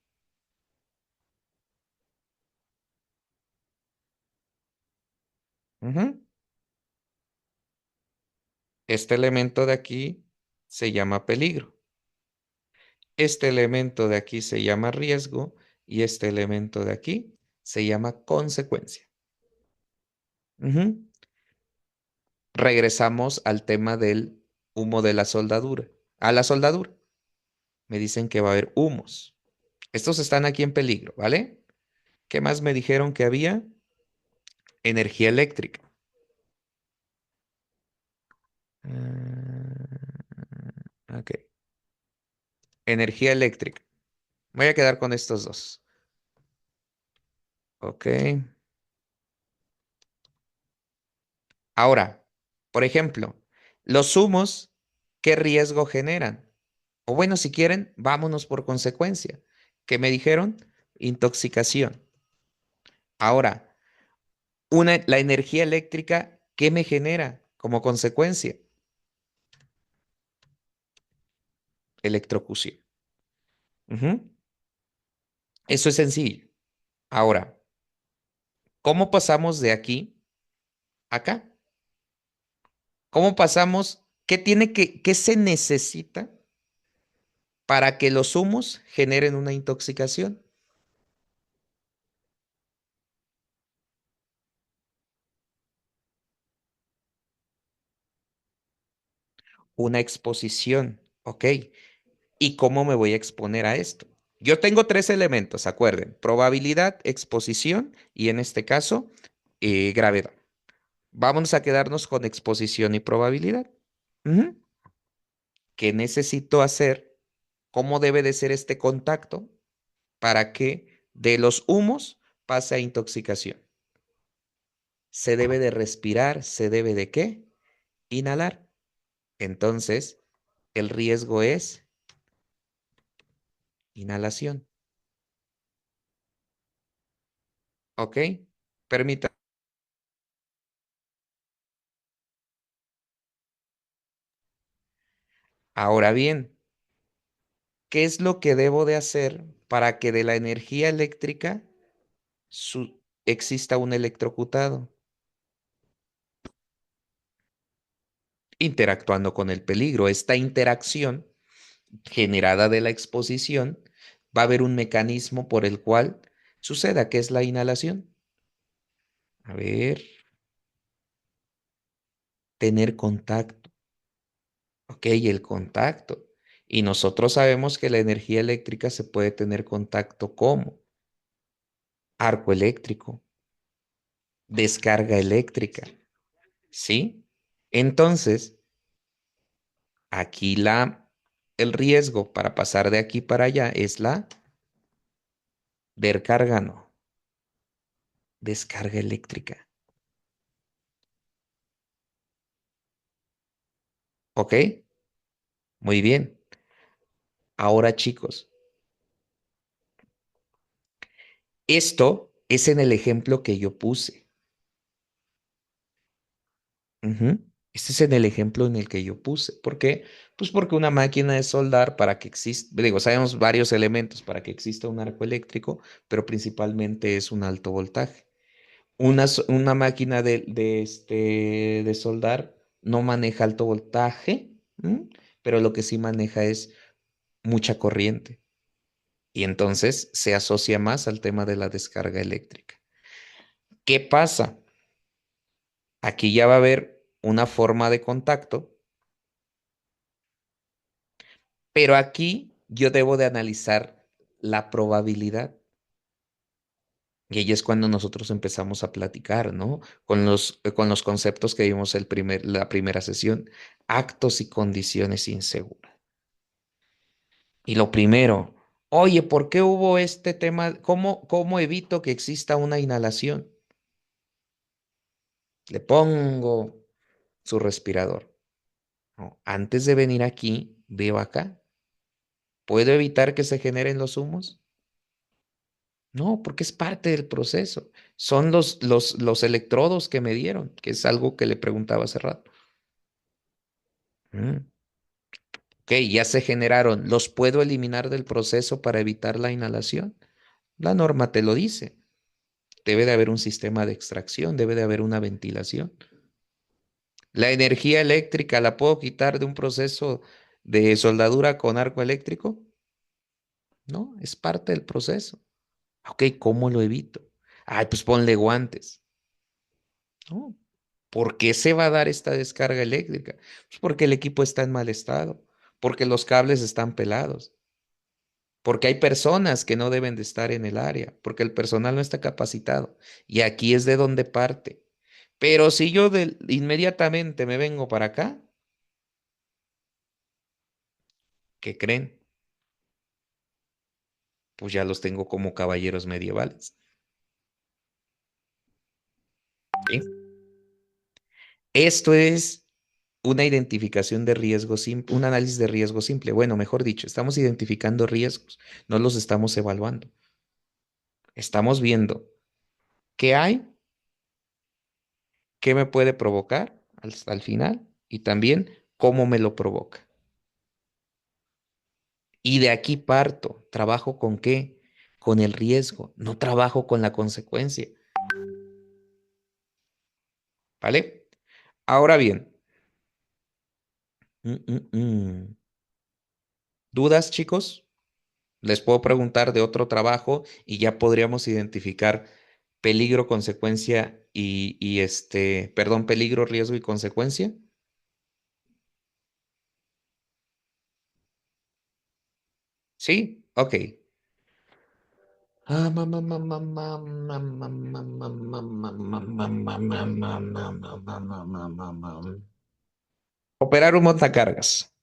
Ujú. Este elemento de aquí se llama peligro. Este elemento de aquí se llama riesgo y este elemento de aquí se llama consecuencia. Ujú. Regresamos al tema del humo de la soldadura. A la soldadura. Me dicen que va a haber humos. Estos están aquí en peligro, ¿vale? ¿Qué más me dijeron que había? Energía eléctrica. Ok. Energía eléctrica. Voy a quedar con estos dos. Ok. Ahora, por ejemplo, los humos, ¿qué riesgo generan? O bueno, si quieren, vámonos por consecuencia. ¿Qué me dijeron? Intoxicación. Ahora, la energía eléctrica, ¿qué me genera como consecuencia? electrocución. Ujú. Eso es sencillo. Ahora, ¿cómo pasamos de aquí a acá? ¿Cómo pasamos? ¿Qué se necesita para que los humos generen una intoxicación? Una exposición, ¿ok? ¿Y cómo me voy a exponer a esto? Yo tengo tres elementos, acuerden, probabilidad, exposición y en este caso, gravedad. Vamos a quedarnos con exposición y probabilidad. Ujú. ¿Qué necesito hacer? ¿Cómo debe de ser este contacto para que de los humos pase a intoxicación? Se debe de respirar, se debe de ¿qué? Inhalar. Entonces, el riesgo es inhalación. ¿Ok? Permita. Ahora bien, ¿qué es lo que debo de hacer para que de la energía eléctrica exista un electrocutado? Interactuando con el peligro. Esta interacción generada de la exposición va a haber un mecanismo por el cual suceda, que es la inhalación. A ver, tener contacto. Ok, el contacto. Y nosotros sabemos que la energía eléctrica se puede tener contacto como arco eléctrico, descarga eléctrica, ¿sí? Entonces, aquí el riesgo para pasar de aquí para allá es la descarga, no, descarga eléctrica. ¿Ok? Muy bien. Ahora, chicos, esto es en el ejemplo que yo puse. Ujú. Este es en el ejemplo en el que yo puse. ¿Por qué? Pues porque una máquina de soldar, para que exista, digo, sabemos varios elementos para que exista un arco eléctrico, pero principalmente es un alto voltaje. Una máquina de soldar no maneja alto voltaje, ¿m? Pero lo que sí maneja es mucha corriente. Y entonces se asocia más al tema de la descarga eléctrica. ¿Qué pasa? Aquí ya va a haber una forma de contacto, pero aquí yo debo de analizar la probabilidad. Y ahí es cuando nosotros empezamos a platicar, ¿no? Con los conceptos que vimos la primera sesión, actos y condiciones inseguras. Y lo primero, oye, ¿por qué hubo este tema? ¿Cómo evito que exista una inhalación? Le pongo su respirador. No, antes de venir aquí, veo acá. ¿Puedo evitar que se generen los humos? No, porque es parte del proceso. Son los electrodos que me dieron, que es algo que le preguntaba hace rato. Mm, ok, ya se generaron. ¿Los puedo eliminar del proceso para evitar la inhalación? La norma te lo dice. Debe de haber un sistema de extracción, debe de haber una ventilación. ¿La energía eléctrica la puedo quitar de un proceso de soldadura con arco eléctrico? No, es parte del proceso. Ok, ¿cómo lo evito? Ay, pues ponle guantes. No, ¿por qué se va a dar esta descarga eléctrica? Pues porque el equipo está en mal estado, porque los cables están pelados, porque hay personas que no deben de estar en el área, porque el personal no está capacitado. Y aquí es de donde parte. Pero si yo inmediatamente me vengo para acá, ¿qué creen? Pues ya los tengo como caballeros medievales. ¿Sí? Esto es una identificación de riesgo simple, un análisis de riesgo simple. Bueno, mejor dicho, estamos identificando riesgos, no los estamos evaluando. Estamos viendo qué hay, qué me puede provocar al final y también cómo me lo provoca. Y de aquí parto. ¿Trabajo con qué? Con el riesgo. No trabajo con la consecuencia. ¿Vale? Ahora bien, mm, mm, mm. ¿Dudas, chicos? Les puedo preguntar de otro trabajo y ya podríamos identificar peligro, consecuencia perdón, peligro, riesgo y consecuencia. Sí, ok. Operar un montacargas.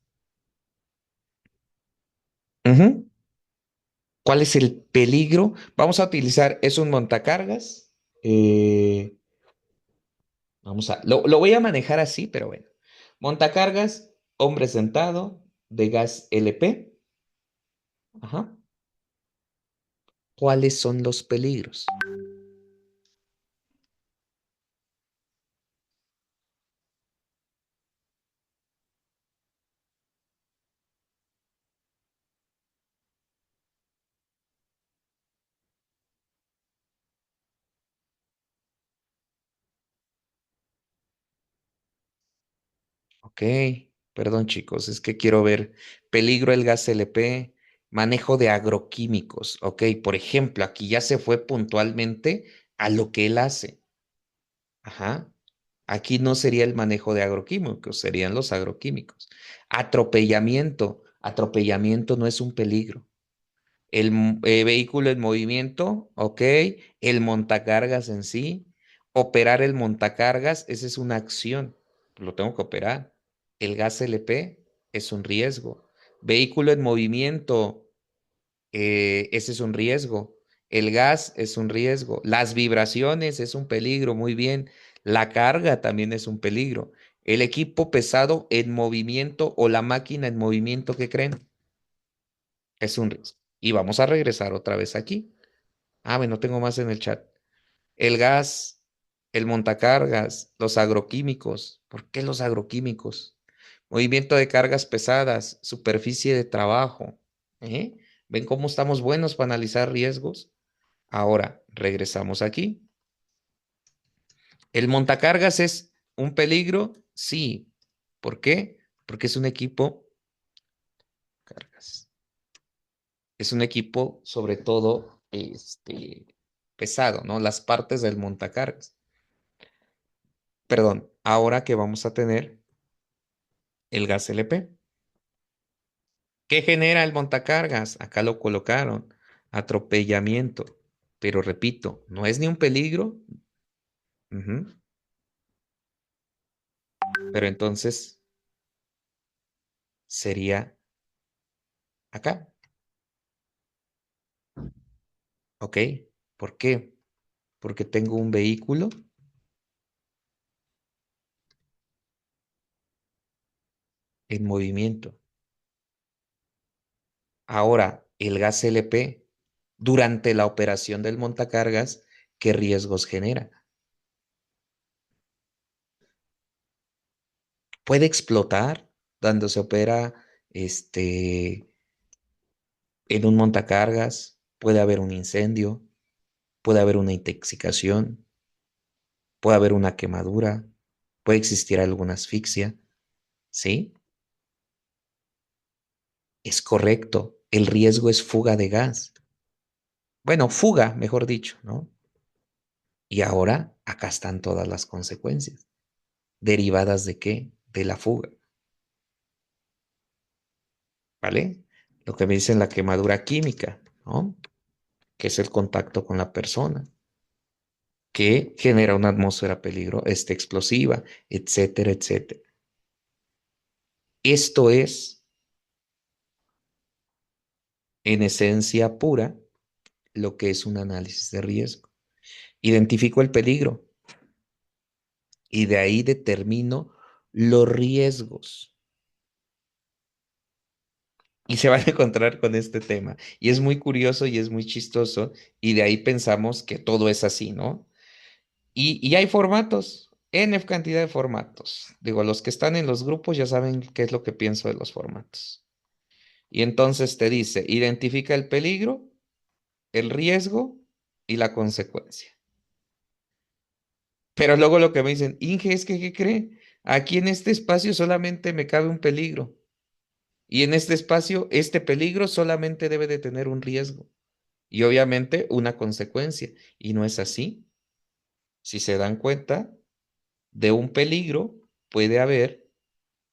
Ujú. ¿Cuál es el peligro? Vamos a utilizar, es un montacargas. Eh, lo voy a manejar así, pero bueno. Montacargas, hombre sentado, de gas LP. Ajá. ¿Cuáles son los peligros? Ok, perdón chicos, es que quiero ver peligro el gas LP, manejo de agroquímicos. Ok, por ejemplo, aquí ya se fue puntualmente a lo que él hace. Ajá. Aquí no sería el manejo de agroquímicos, serían los agroquímicos. Atropellamiento. Atropellamiento no es un peligro. El vehículo en movimiento, ok. El montacargas en sí. Operar el montacargas, esa es una acción. Lo tengo que operar. El gas LP es un riesgo. Vehículo en movimiento, ese es un riesgo. El gas es un riesgo. Las vibraciones es un peligro, muy bien. La carga también es un peligro. El equipo pesado en movimiento o la máquina en movimiento, ¿qué creen? Es un riesgo. Y vamos a regresar otra vez aquí. Ah, bueno, tengo más en el chat. El gas, el montacargas, los agroquímicos. ¿Por qué los agroquímicos? Movimiento de cargas pesadas, superficie de trabajo. ¿Eh? ¿Ven cómo estamos buenos para analizar riesgos? Ahora, regresamos aquí. ¿El montacargas es un peligro? Sí. ¿Por qué? Porque es un equipo, cargas. Es un equipo sobre todo pesado, ¿no? Las partes del montacargas. Perdón, ahora que vamos a tener el gas LP. ¿Qué genera el montacargas? Acá lo colocaron. Atropellamiento. Pero repito, no es ni un peligro. Ujú. Pero entonces sería acá. ¿Ok? ¿Por qué? Porque tengo un vehículo en movimiento. Ahora, el gas LP, durante la operación del montacargas, ¿qué riesgos genera? Puede explotar cuando se opera en un montacargas, puede haber un incendio, puede haber una intoxicación, puede haber una quemadura, puede existir alguna asfixia, ¿sí? Es correcto, el riesgo es fuga de gas. Bueno, fuga, mejor dicho, ¿no? Y ahora acá están todas las consecuencias. ¿Derivadas de qué? De la fuga, ¿vale? Lo que me dicen la quemadura química, ¿no? Que es el contacto con la persona, que genera una atmósfera explosiva, etcétera, etcétera. Esto es, en esencia pura, lo que es un análisis de riesgo. Identifico el peligro y de ahí determino los riesgos. Y se van a encontrar con este tema. Y es muy curioso y es muy chistoso. Y de ahí pensamos que todo es así, ¿no? Y hay formatos, N cantidad de formatos. Digo, los que están en los grupos ya saben qué es lo que pienso de los formatos. Y entonces te dice, identifica el peligro, el riesgo y la consecuencia. Pero luego lo que me dicen, Inge, es que, ¿qué cree? Aquí en este espacio solamente me cabe un peligro. Y en este espacio, este peligro solamente debe de tener un riesgo. Y obviamente una consecuencia. Y no es así. Si se dan cuenta, de un peligro puede haber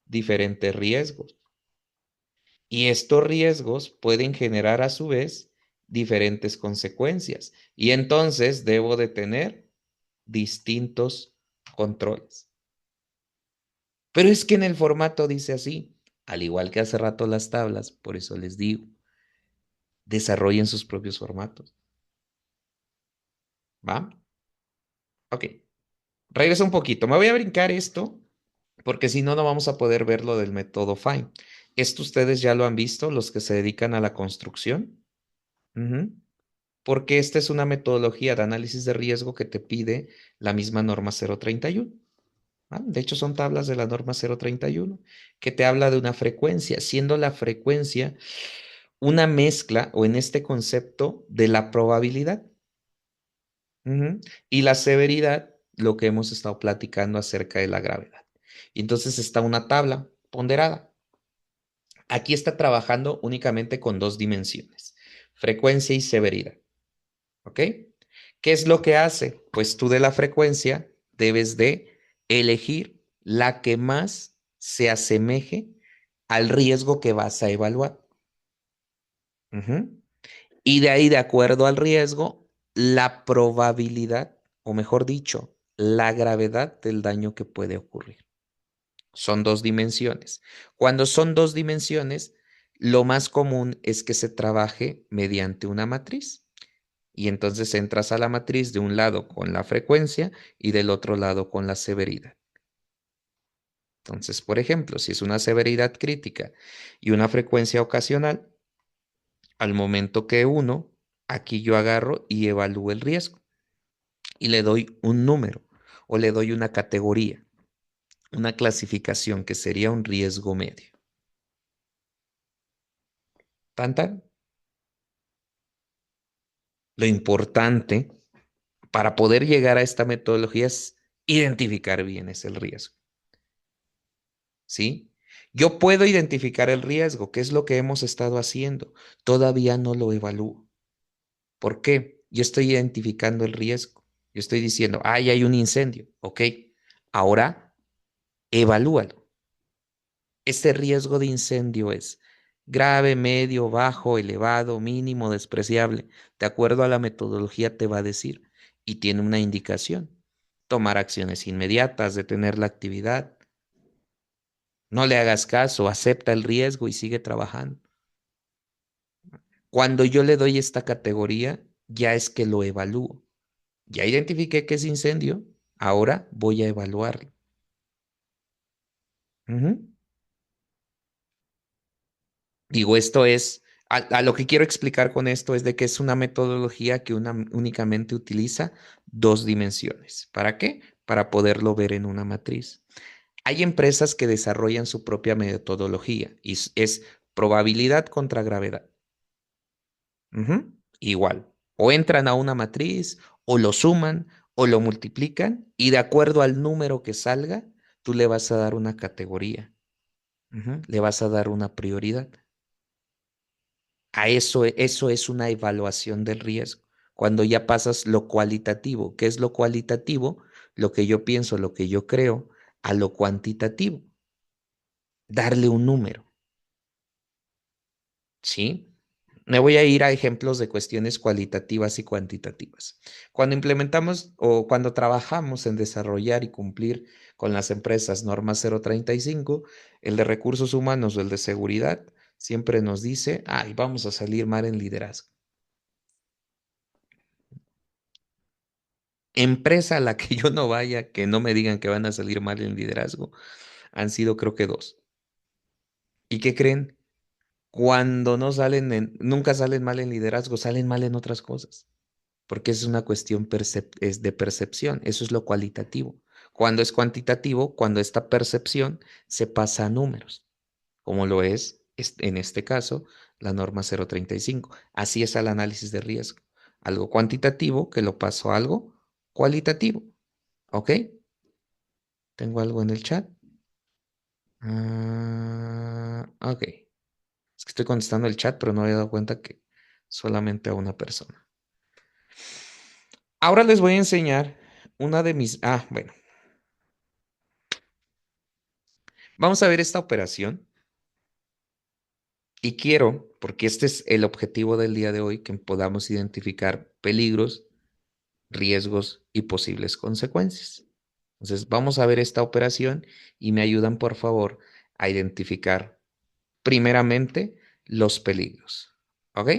diferentes riesgos. Y estos riesgos pueden generar a su vez diferentes consecuencias. Y entonces debo de tener distintos controles. Pero es que en el formato dice así, al igual que hace rato las tablas, por eso les digo, desarrollen sus propios formatos. ¿Va? Ok. Regresa un poquito. Me voy a brincar esto porque si no, no vamos a poder ver lo del método FINE. Esto ustedes ya lo han visto, los que se dedican a la construcción. Ujú. Porque esta es una metodología de análisis de riesgo que te pide la misma norma 031. ¿Va? De hecho, son tablas de la norma 031 que te habla de una frecuencia, siendo la frecuencia una mezcla o en este concepto de la probabilidad. Ujú. Y la severidad, lo que hemos estado platicando acerca de la gravedad. Y entonces está una tabla ponderada. Aquí está trabajando únicamente con dos dimensiones, frecuencia y severidad. ¿Ok? ¿Qué es lo que hace? Pues tú de la frecuencia debes de elegir la que más se asemeje al riesgo que vas a evaluar. Ujú. Y de ahí, de acuerdo al riesgo, la probabilidad, o mejor dicho, la gravedad del daño que puede ocurrir. Son dos dimensiones. Cuando son dos dimensiones, lo más común es que se trabaje mediante una matriz. Y entonces entras a la matriz de un lado con la frecuencia y del otro lado con la severidad. Entonces, por ejemplo, si es una severidad crítica y una frecuencia ocasional, al momento que uno, aquí yo agarro y evalúo el riesgo y le doy un número o le doy una categoría, una clasificación que sería un riesgo medio. Tan tan. Lo importante para poder llegar a esta metodología es identificar bien ese el riesgo, ¿sí? Yo puedo identificar el riesgo, que es lo que hemos estado haciendo. Todavía no lo evalúo. ¿Por qué? Yo estoy identificando el riesgo. Yo estoy diciendo, ay, hay un incendio. Ok, ahora evalúalo. Este riesgo de incendio es grave, medio, bajo, elevado, mínimo, despreciable. De acuerdo a la metodología te va a decir y tiene una indicación. Tomar acciones inmediatas, detener la actividad. No le hagas caso, acepta el riesgo y sigue trabajando. Cuando yo le doy esta categoría, ya es que lo evalúo. Ya identifiqué que es incendio, ahora voy a evaluarlo. Ujú. Digo, esto es, a lo que quiero explicar con esto es de que es una metodología que únicamente utiliza dos dimensiones. ¿Para qué? Para poderlo ver en una matriz. Hay empresas que desarrollan su propia metodología y es probabilidad contra gravedad. Ujú. Igual, o entran a una matriz, o lo suman, o lo multiplican, y de acuerdo al número que salga, tú le vas a dar una categoría. Ujú. Le vas a dar una prioridad. A eso, eso es una evaluación del riesgo. Cuando ya pasas lo cualitativo, ¿qué es lo cualitativo? Lo que yo pienso, lo que yo creo, a lo cuantitativo, darle un número, ¿sí? Me voy a ir a ejemplos de cuestiones cualitativas y cuantitativas. Cuando implementamos o cuando trabajamos en desarrollar y cumplir con las empresas normas 035, el de recursos humanos o el de seguridad siempre nos dice, ay, vamos a salir mal en liderazgo. Empresa a la que yo no vaya, que no me digan que van a salir mal en liderazgo, han sido creo que dos. ¿Y qué creen? Cuando no salen nunca salen mal en liderazgo, salen mal en otras cosas, porque es una cuestión es de percepción, eso es lo cualitativo. Cuando es cuantitativo, cuando esta percepción se pasa a números, como lo es En este caso, la norma 035. Así es el análisis de riesgo. Algo cuantitativo que lo paso a algo cualitativo. ¿Ok? ¿Tengo algo en el chat? Ok. Es que estoy contestando el chat, pero no había dado cuenta que solamente a una persona. Ahora les voy a enseñar una de mis... bueno. Vamos a ver esta operación y quiero, porque este es el objetivo del día de hoy, que podamos identificar peligros, riesgos y posibles consecuencias. Entonces, vamos a ver esta operación y me ayudan, por favor, a identificar primeramente los peligros. ¿Ok?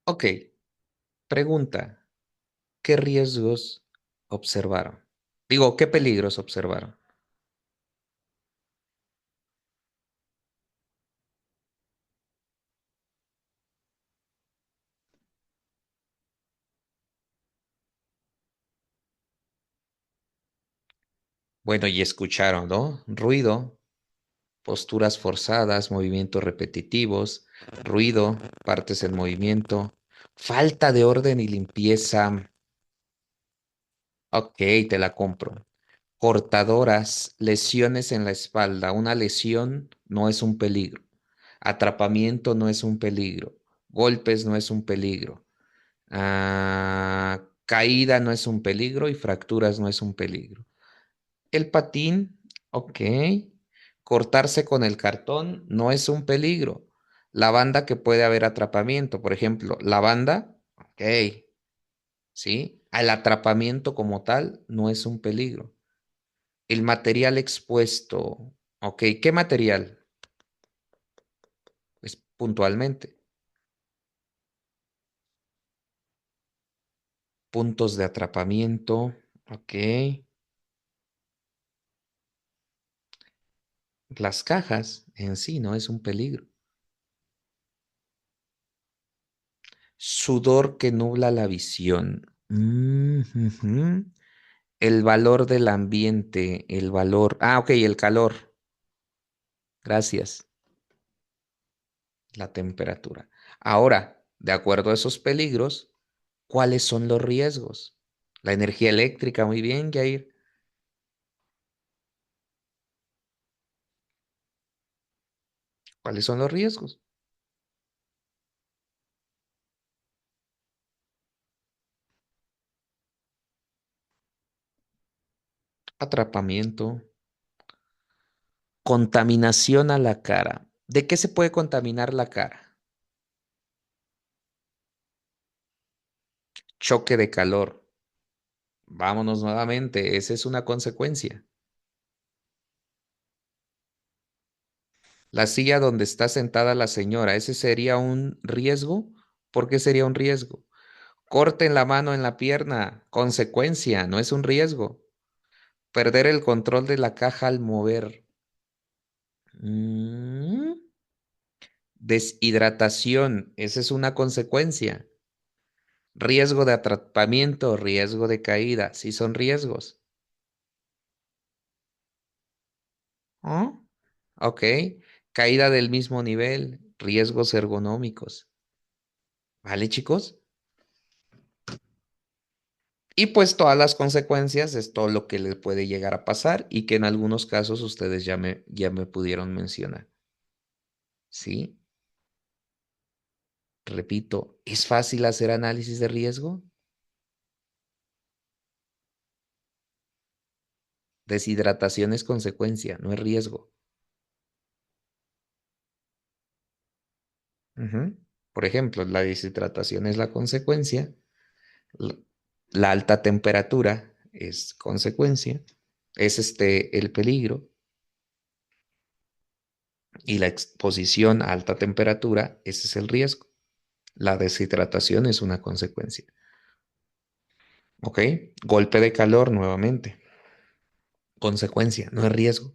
Ok. Pregunta. ¿Qué riesgos observaron? Digo, ¿qué peligros observaron? Bueno, y escucharon, ¿no? Ruido, posturas forzadas, movimientos repetitivos, ruido, partes en movimiento, falta de orden y limpieza. Ok, te la compro. Cortadoras, lesiones en la espalda. Una lesión no es un peligro. Atrapamiento no es un peligro. Golpes no es un peligro. Caída no es un peligro y fracturas no es un peligro. El patín, ok. Cortarse con el cartón no es un peligro. La banda que puede haber atrapamiento, por ejemplo, la banda, ok, ¿sí? El atrapamiento como tal no es un peligro. El material expuesto, ok, ¿qué material? Pues puntualmente, puntos de atrapamiento, ok. Las cajas en sí no es un peligro. Sudor que nubla la visión. Ujú. El valor del ambiente, el valor. Ok, el calor. Gracias. La temperatura. Ahora, de acuerdo a esos peligros, ¿cuáles son los riesgos? La energía eléctrica, muy bien, Jair. ¿Cuáles son los riesgos? atrapamiento, contaminación a la cara. ¿De qué se puede contaminar la cara? Choque de calor. Vámonos nuevamente, esa es una consecuencia. La silla donde está sentada la señora, ¿ese sería un riesgo? ¿Por qué sería un riesgo? Corte en la mano, en la pierna, consecuencia, no es un riesgo. Perder el control de la caja al mover. Mm, Deshidratación, esa es una consecuencia. Riesgo de atrapamiento, riesgo de caída, sí son riesgos. ¿Ah? Ok. Caída del mismo nivel, riesgos ergonómicos. ¿Vale, chicos? Y pues todas las consecuencias es todo lo que les puede llegar a pasar y que en algunos casos ustedes ya me pudieron mencionar. ¿Sí? Repito, ¿es fácil hacer análisis de riesgo? Deshidratación es consecuencia, no es riesgo. Ujú. Por ejemplo, la deshidratación es la consecuencia, la, la alta temperatura es consecuencia, es el peligro y la exposición a alta temperatura, ese es el riesgo. La deshidratación es una consecuencia. ¿Ok? Golpe de calor nuevamente, consecuencia, no es riesgo.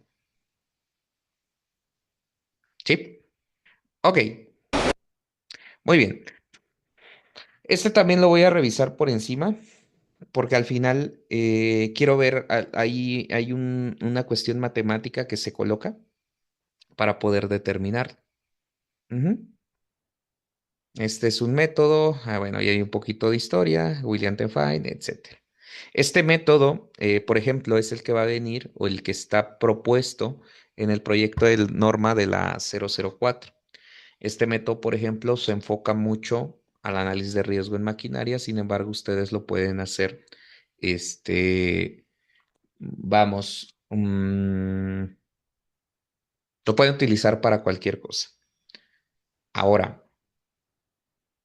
¿Sí? Ok, muy bien. Este también lo voy a revisar por encima porque al final quiero ver, ahí hay una cuestión matemática que se coloca para poder determinar. Ujú. Este es un método, bueno, y hay un poquito de historia, William T. Fine, etcétera. Este método, por ejemplo, es el que va a venir o el que está propuesto en el proyecto de norma de la 004. Este método, por ejemplo, se enfoca mucho al análisis de riesgo en maquinaria, sin embargo, ustedes lo pueden hacer, vamos, lo pueden utilizar para cualquier cosa. Ahora,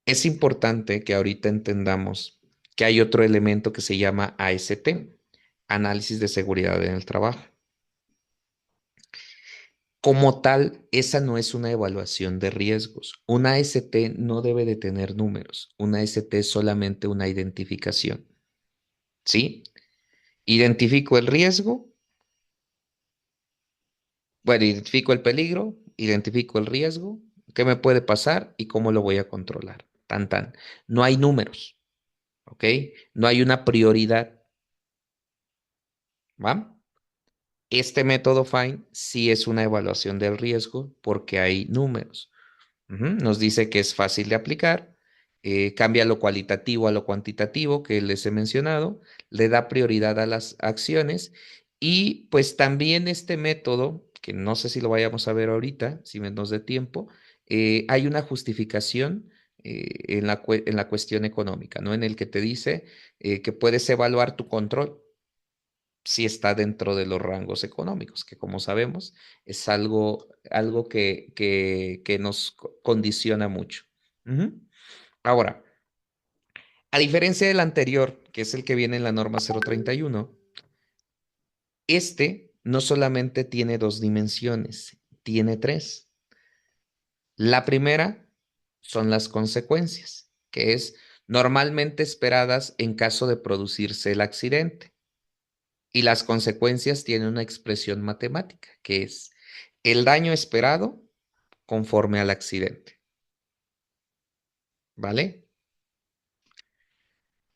es importante que ahorita entendamos que hay otro elemento que se llama AST, Análisis de Seguridad en el Trabajo. Como tal, esa no es una evaluación de riesgos. Una AST no debe de tener números. Una AST es solamente una identificación. ¿Sí? Identifico el riesgo, bueno, identifico el peligro, identifico el riesgo, qué me puede pasar y cómo lo voy a controlar. Tan, tan. No hay números, ¿ok? No hay una prioridad, ¿va? Este método FINE sí es una evaluación del riesgo porque hay números. Ujú. Nos dice que es fácil de aplicar, cambia lo cualitativo a lo cuantitativo que les he mencionado, le da prioridad a las acciones y pues también este método, que no sé si lo vayamos a ver ahorita, si nos dé tiempo, hay una justificación en la cuestión económica, ¿no? En el que te dice que puedes evaluar tu control si está dentro de los rangos económicos, que como sabemos es algo que nos condiciona mucho. Ujú. Ahora, a diferencia del anterior, que es el que viene en la norma 031, este no solamente tiene dos dimensiones, tiene tres. La primera son las consecuencias, que es normalmente esperadas en caso de producirse el accidente. Y las consecuencias tienen una expresión matemática, que es el daño esperado conforme al accidente. ¿Vale?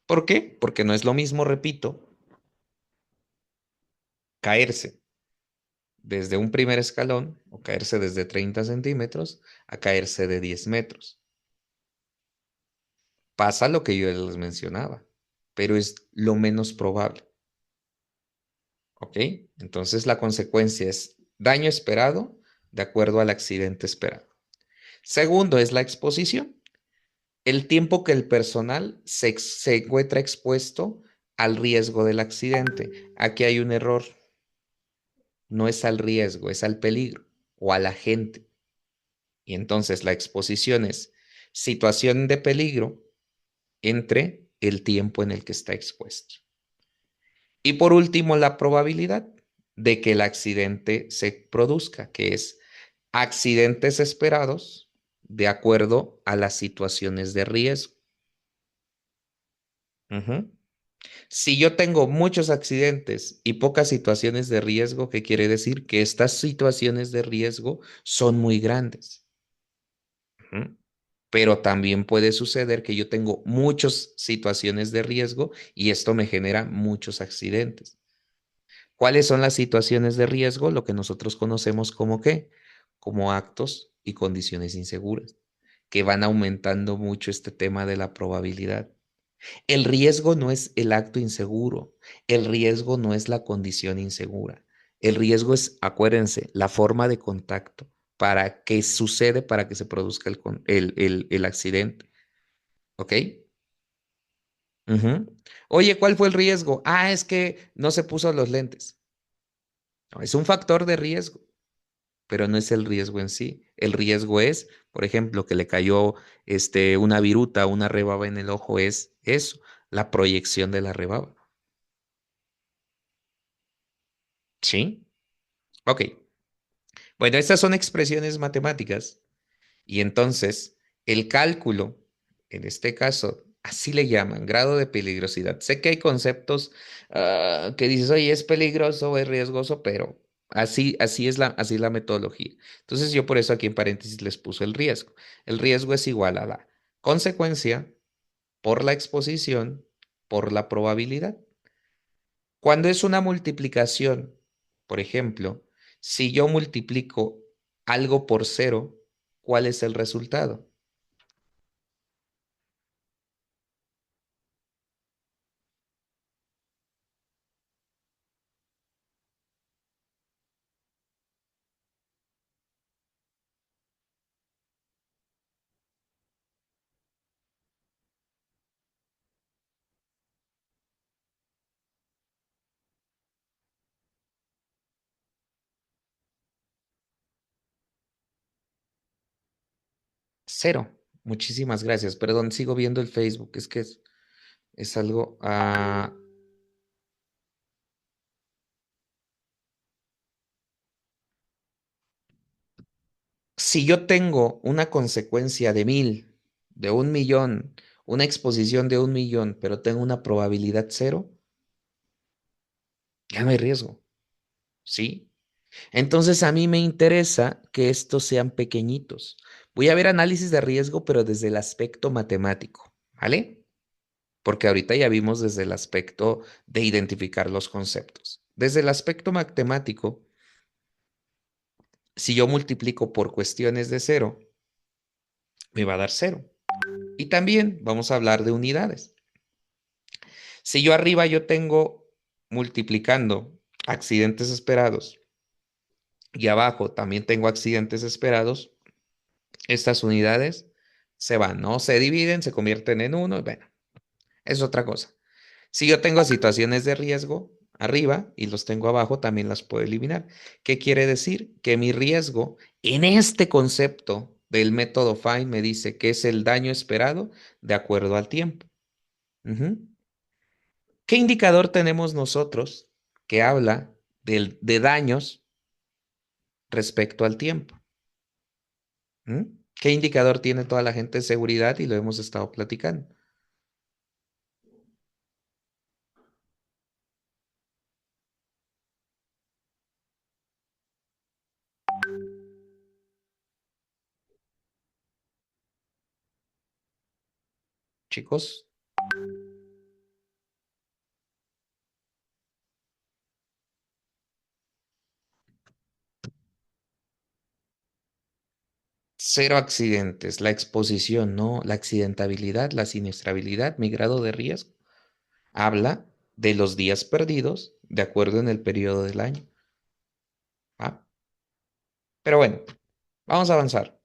¿Por qué? Porque no es lo mismo, repito, caerse desde un primer escalón o caerse desde 30 centímetros a caerse de 10 metros. Pasa lo que yo les mencionaba, pero es lo menos probable. ¿Ok? Entonces la consecuencia es daño esperado de acuerdo al accidente esperado. Segundo es la exposición. El tiempo que el personal se encuentra expuesto al riesgo del accidente. Aquí hay un error. no es al riesgo, es al peligro o a la gente. Y entonces la exposición es situación de peligro entre el tiempo en el que está expuesto. Y por último, la probabilidad de que el accidente se produzca, que es accidentes esperados de acuerdo a las situaciones de riesgo. Ujú. Si yo tengo muchos accidentes y pocas situaciones de riesgo, ¿qué quiere decir? Que estas situaciones de riesgo son muy grandes. Ujú. Pero también puede suceder que yo tengo muchas situaciones de riesgo y esto me genera muchos accidentes. ¿Cuáles son las situaciones de riesgo? Lo que nosotros conocemos como qué, como actos y condiciones inseguras, que van aumentando mucho este tema de la probabilidad. El riesgo no es el acto inseguro, el riesgo no es la condición insegura. El riesgo es, acuérdense, la forma de contacto para que sucede para que se produzca el accidente. ¿Ok? Ujú. Oye, ¿cuál fue el riesgo? Ah, es que no se puso los lentes. No, es un factor de riesgo, pero no es el riesgo en sí. El riesgo es, por ejemplo, que le cayó una viruta, una rebaba en el ojo, es eso, la proyección de la rebaba. ¿Sí? Ok. Bueno, estas son expresiones matemáticas y entonces el cálculo, en este caso, así le llaman, grado de peligrosidad. Sé que hay conceptos que dices, oye, es peligroso o es riesgoso, pero así es la metodología. Entonces yo por eso aquí en paréntesis les puse el riesgo. El riesgo es igual a la consecuencia por la exposición por la probabilidad. Cuando es una multiplicación, por ejemplo, si yo multiplico algo por cero, ¿cuál es el resultado? Cero. Muchísimas gracias. Perdón, sigo viendo el Facebook. Es que es algo... si yo tengo una consecuencia de 1000, de 1 millón, una exposición de 1 millón, pero tengo una probabilidad cero, ya no hay riesgo. ¿Sí? Entonces a mí me interesa que estos sean pequeñitos. Voy a ver análisis de riesgo, pero desde el aspecto matemático, ¿vale? Porque ahorita ya vimos desde el aspecto de identificar los conceptos. Desde el aspecto matemático, si yo multiplico por cuestiones de cero, me va a dar cero. Y también vamos a hablar de unidades. Si yo arriba yo tengo multiplicando accidentes esperados y abajo también tengo accidentes esperados, estas unidades se van, ¿no? Se dividen, se convierten en uno, bueno, es otra cosa. Si yo tengo situaciones de riesgo arriba y los tengo abajo, también las puedo eliminar. ¿Qué quiere decir? Que mi riesgo en este concepto del método FIND me dice que es el daño esperado de acuerdo al tiempo. Ujú. ¿Qué indicador tenemos nosotros que habla de daños respecto al tiempo? ¿Mm? ¿Qué indicador tiene toda la gente de seguridad? Y lo hemos estado platicando. Chicos, cero accidentes, la exposición, no, la accidentabilidad, la siniestrabilidad, mi grado de riesgo. Habla de los días perdidos de acuerdo en el periodo del año. ¿Va? Pero bueno, vamos a avanzar.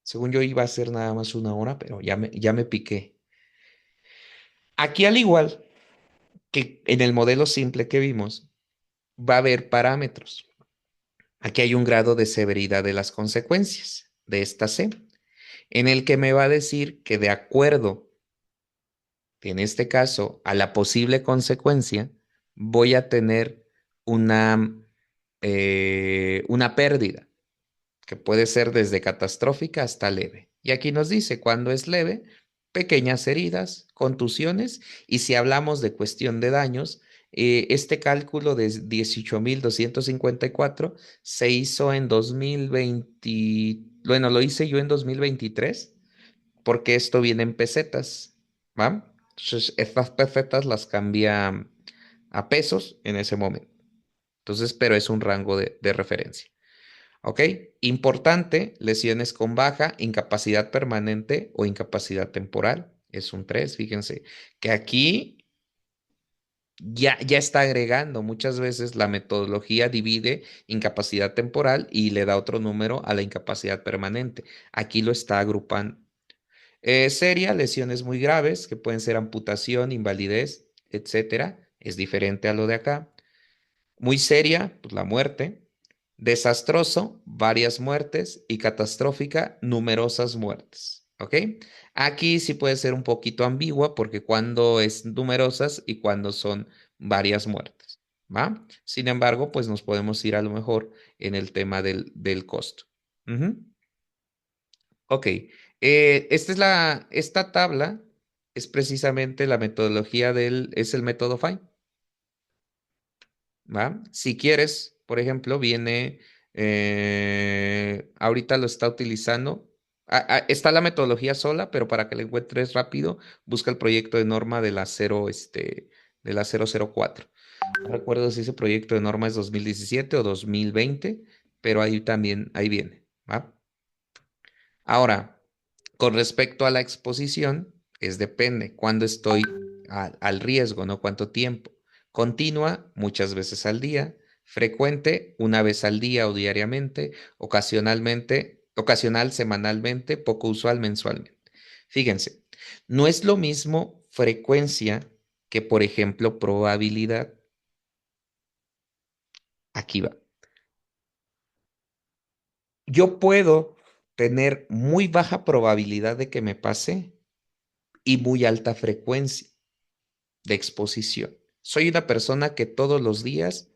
Según yo iba a ser nada más 1 hora, pero ya me piqué. Aquí al igual que en el modelo simple que vimos, va a haber parámetros. Aquí hay un grado de severidad de las consecuencias de esta C, en el que me va a decir que de acuerdo, en este caso, a la posible consecuencia, voy a tener una pérdida, que puede ser desde catastrófica hasta leve. Y aquí nos dice cuando es leve, pequeñas heridas, contusiones, y si hablamos de cuestión de daños, este cálculo de 18.254 se hizo en 2020, bueno, lo hice yo en 2023, porque esto viene en pesetas, ¿va? Entonces, estas pesetas las cambia a pesos en ese momento. Entonces, pero es un rango de referencia. ¿Ok? Importante, lesiones con baja, incapacidad permanente o incapacidad temporal. Es un 3. Fíjense que aquí ya está agregando. Muchas veces la metodología divide incapacidad temporal y le da otro número a la incapacidad permanente. Aquí lo está agrupando. Seria, lesiones muy graves que pueden ser amputación, invalidez, etcétera. Es diferente a lo de acá. Muy seria, pues la muerte. Desastroso, varias muertes. Y catastrófica, numerosas muertes. ¿Ok? Aquí sí puede ser un poquito ambigua porque cuando es numerosas y cuando son varias muertes. ¿Va? Sin embargo, pues nos podemos ir a lo mejor en el tema del costo. Ujú. Ok. Esta tabla es precisamente la metodología es el método FINE. ¿Va? Si quieres, por ejemplo, viene, ahorita lo está utilizando, está la metodología sola, pero para que la encuentres rápido, busca el proyecto de norma de la 004. No recuerdo si ese proyecto de norma es 2017 o 2020, pero ahí también, ahí viene, ¿va? Ahora, con respecto a la exposición, es depende cuándo estoy al riesgo, ¿no? ¿Cuánto tiempo? Continua, muchas veces al día, frecuente, una vez al día o diariamente, ocasional, semanalmente, poco usual, mensualmente. Fíjense, no es lo mismo frecuencia que, por ejemplo, probabilidad. Aquí va. Yo puedo tener muy baja probabilidad de que me pase y muy alta frecuencia de exposición. Soy una persona que todos los días,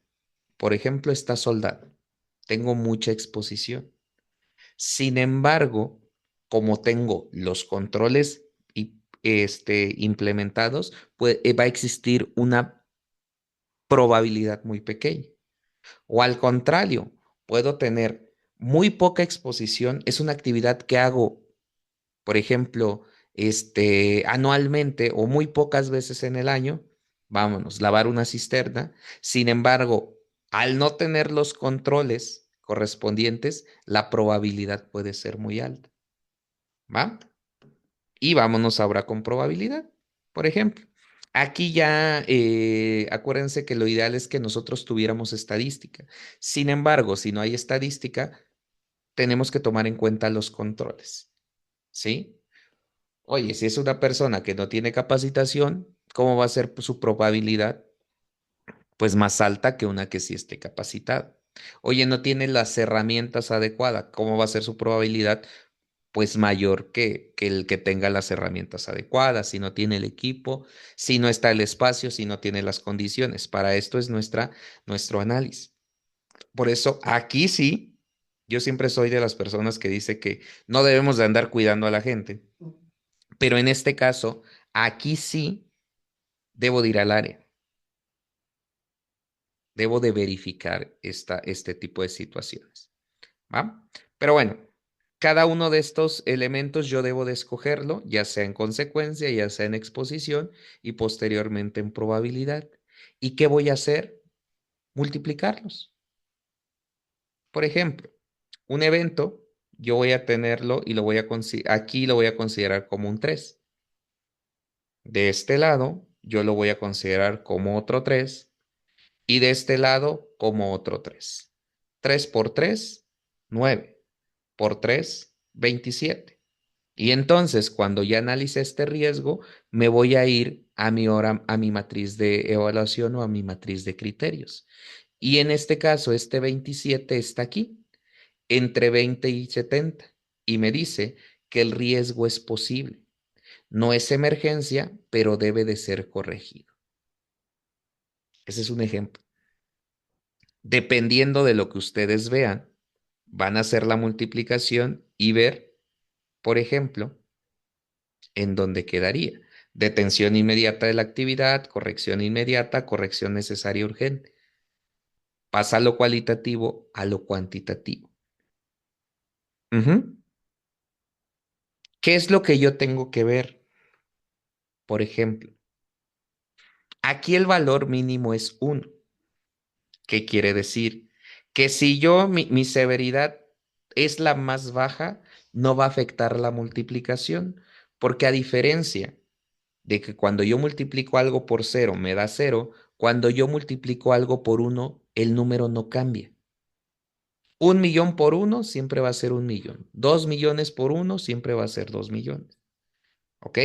por ejemplo, está soldado. Tengo mucha exposición. Sin embargo, como tengo los controles implementados, pues, va a existir una probabilidad muy pequeña. O al contrario, puedo tener muy poca exposición. Es una actividad que hago, por ejemplo, anualmente o muy pocas veces en el año, vámonos, lavar una cisterna. Sin embargo, al no tener los controles correspondientes, la probabilidad puede ser muy alta, ¿va? Y vámonos ahora con probabilidad. Por ejemplo, aquí ya acuérdense que lo ideal es que nosotros tuviéramos estadística. Sin embargo, si no hay estadística, tenemos que tomar en cuenta los controles, ¿sí? Oye, si es una persona que no tiene capacitación, ¿cómo va a ser su probabilidad? Pues más alta que una que sí esté capacitada. Oye, no tiene las herramientas adecuadas, ¿cómo va a ser su probabilidad? Pues mayor que el que tenga las herramientas adecuadas, si no tiene el equipo, si no está el espacio, si no tiene las condiciones. Para esto es nuestro análisis. Por eso, aquí sí, yo siempre soy de las personas que dice que no debemos de andar cuidando a la gente. Pero en este caso, aquí sí debo de ir al área, debo de verificar este tipo de situaciones, ¿va? Pero bueno, cada uno de estos elementos yo debo de escogerlo, ya sea en consecuencia, ya sea en exposición y posteriormente en probabilidad. ¿Y qué voy a hacer? Multiplicarlos. Por ejemplo, un evento, yo voy a tenerlo y aquí lo voy a considerar como un 3. De este lado, yo lo voy a considerar como otro 3 y de este lado como otro 3. 3 por 3, 9. Por 3, 27. Y entonces, cuando ya analice este riesgo, me voy a ir a mi matriz de evaluación o a mi matriz de criterios. Y en este caso, este 27 está aquí, entre 20 y 70, y me dice que el riesgo es posible. No es emergencia, pero debe de ser corregido. Ese es un ejemplo. Dependiendo de lo que ustedes vean, van a hacer la multiplicación y ver, por ejemplo, en dónde quedaría. Detención inmediata de la actividad, corrección inmediata, corrección necesaria urgente. Pasa lo cualitativo a lo cuantitativo. Ujú. ¿Qué es lo que yo tengo que ver? Por ejemplo, aquí el valor mínimo es 1. ¿Qué quiere decir? Que si yo, mi severidad es la más baja, no va a afectar la multiplicación, porque a diferencia de que cuando yo multiplico algo por 0 me da 0, cuando yo multiplico algo por 1, el número no cambia. 1 millón por 1 siempre va a ser 1 millón. 2 millones por 1 siempre va a ser 2 millones. ¿Ok?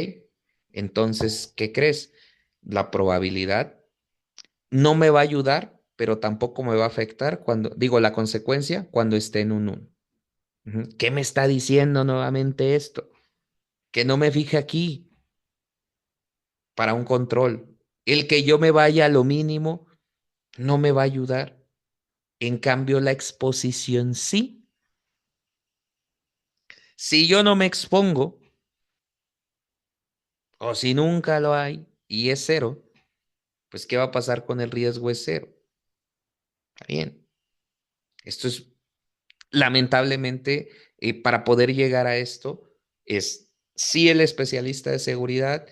Entonces, ¿qué crees? La probabilidad no me va a ayudar, pero tampoco me va a afectar cuando, digo, la consecuencia cuando esté en un 1. Ujú. ¿Qué me está diciendo nuevamente esto? Que no me fije aquí para un control. El que yo me vaya a lo mínimo no me va a ayudar. En cambio, la exposición sí. Si yo no me expongo, o si nunca lo hay y es 0, pues ¿qué va a pasar con el riesgo es 0? Está bien. Esto es lamentablemente, para poder llegar a esto, es sí el especialista de seguridad,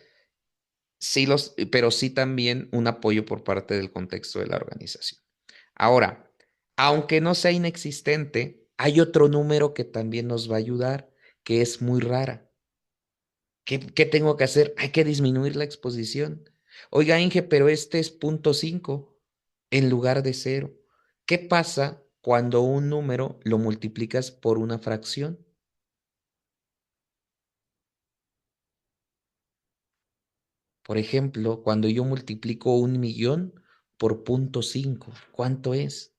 sí pero sí también un apoyo por parte del contexto de la organización. Ahora, aunque no sea inexistente, hay otro número que también nos va a ayudar, que es muy rara. ¿Qué tengo que hacer? Hay que disminuir la exposición. Oiga, Inge, pero este es 0.5 en lugar de 0. ¿Qué pasa cuando un número lo multiplicas por una fracción? Por ejemplo, cuando yo multiplico 1 millón por 0.5, ¿cuánto es?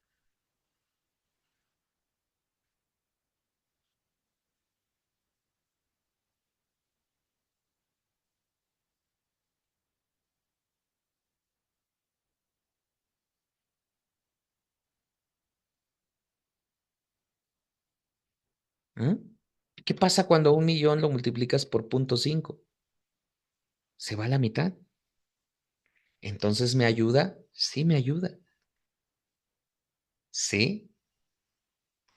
¿Mm? ¿Qué pasa cuando 1 millón lo multiplicas por 0.5? Se va a la mitad. Entonces, ¿me ayuda? Sí, me ayuda. Sí,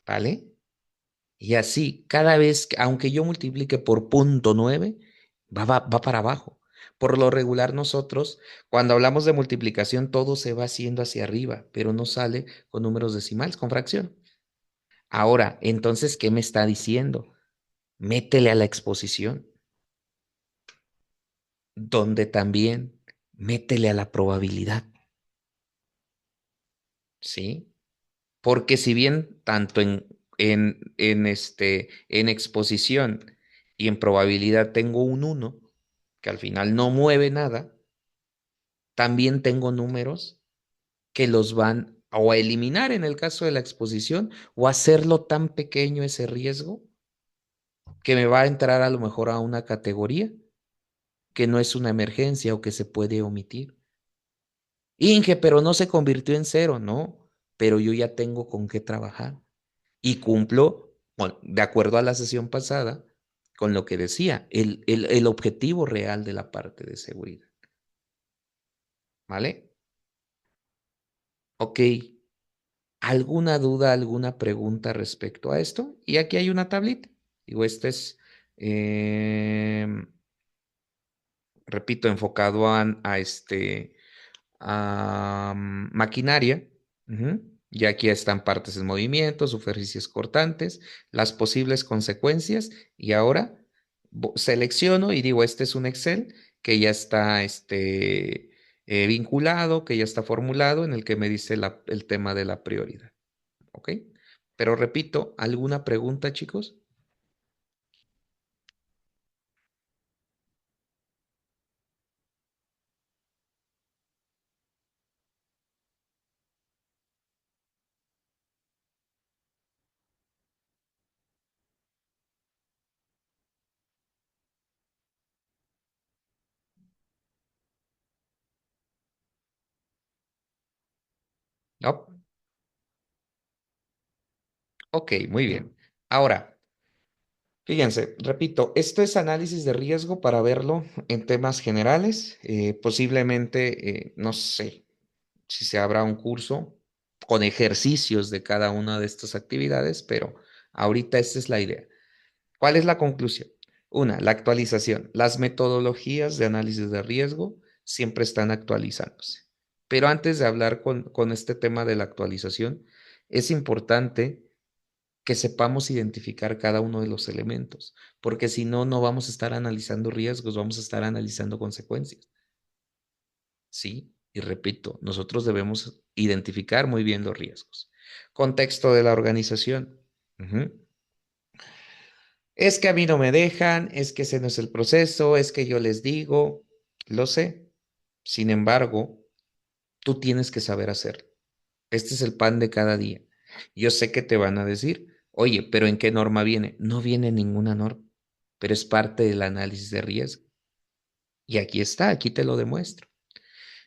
¿vale? Y así, cada vez, aunque yo multiplique por 0.9, va para abajo. Por lo regular, nosotros, cuando hablamos de multiplicación, todo se va haciendo hacia arriba, pero no sale con números decimales, con fracción. Ahora, entonces, ¿qué me está diciendo? Métele a la exposición, donde también métele a la probabilidad, ¿sí? Porque si bien tanto en exposición y en probabilidad tengo un 1 que al final no mueve nada, también tengo números que los van o a eliminar en el caso de la exposición o hacerlo tan pequeño ese riesgo que me va a entrar a lo mejor a una categoría que no es una emergencia o que se puede omitir. Inge, pero no se convirtió en 0, no, pero yo ya tengo con qué trabajar y cumplo, bueno, de acuerdo a la sesión pasada, con lo que decía, el objetivo real de la parte de seguridad. ¿Vale? Ok. ¿Alguna duda, alguna pregunta respecto a esto? Y aquí hay una tablita. Digo, este es, repito, enfocado a maquinaria. Ujú. Y aquí están partes en movimiento, superficies cortantes, las posibles consecuencias. Y ahora selecciono y digo, este es un Excel que ya está vinculado, que ya está formulado, en el que me dice el tema de la prioridad. ¿Ok? Pero repito, ¿alguna pregunta, chicos? ¿No? Ok, muy bien. Ahora, fíjense, repito, esto es análisis de riesgo para verlo en temas generales. Posiblemente, no sé si se habrá un curso con ejercicios de cada una de estas actividades, pero ahorita esta es la idea. ¿Cuál es la conclusión? Una, la actualización. Las metodologías de análisis de riesgo siempre están actualizándose. Pero antes de hablar con este tema de la actualización, es importante que sepamos identificar cada uno de los elementos, porque si no, no vamos a estar analizando riesgos, vamos a estar analizando consecuencias. Sí, y repito, nosotros debemos identificar muy bien los riesgos. Contexto de la organización. Ujú. Es que a mí no me dejan, es que ese no es el proceso, es que yo les digo, lo sé. Sin embargo, tú tienes que saber hacerlo. Este es el pan de cada día. Yo sé que te van a decir, oye, pero ¿en qué norma viene? No viene ninguna norma, pero es parte del análisis de riesgo. Y aquí está, aquí te lo demuestro.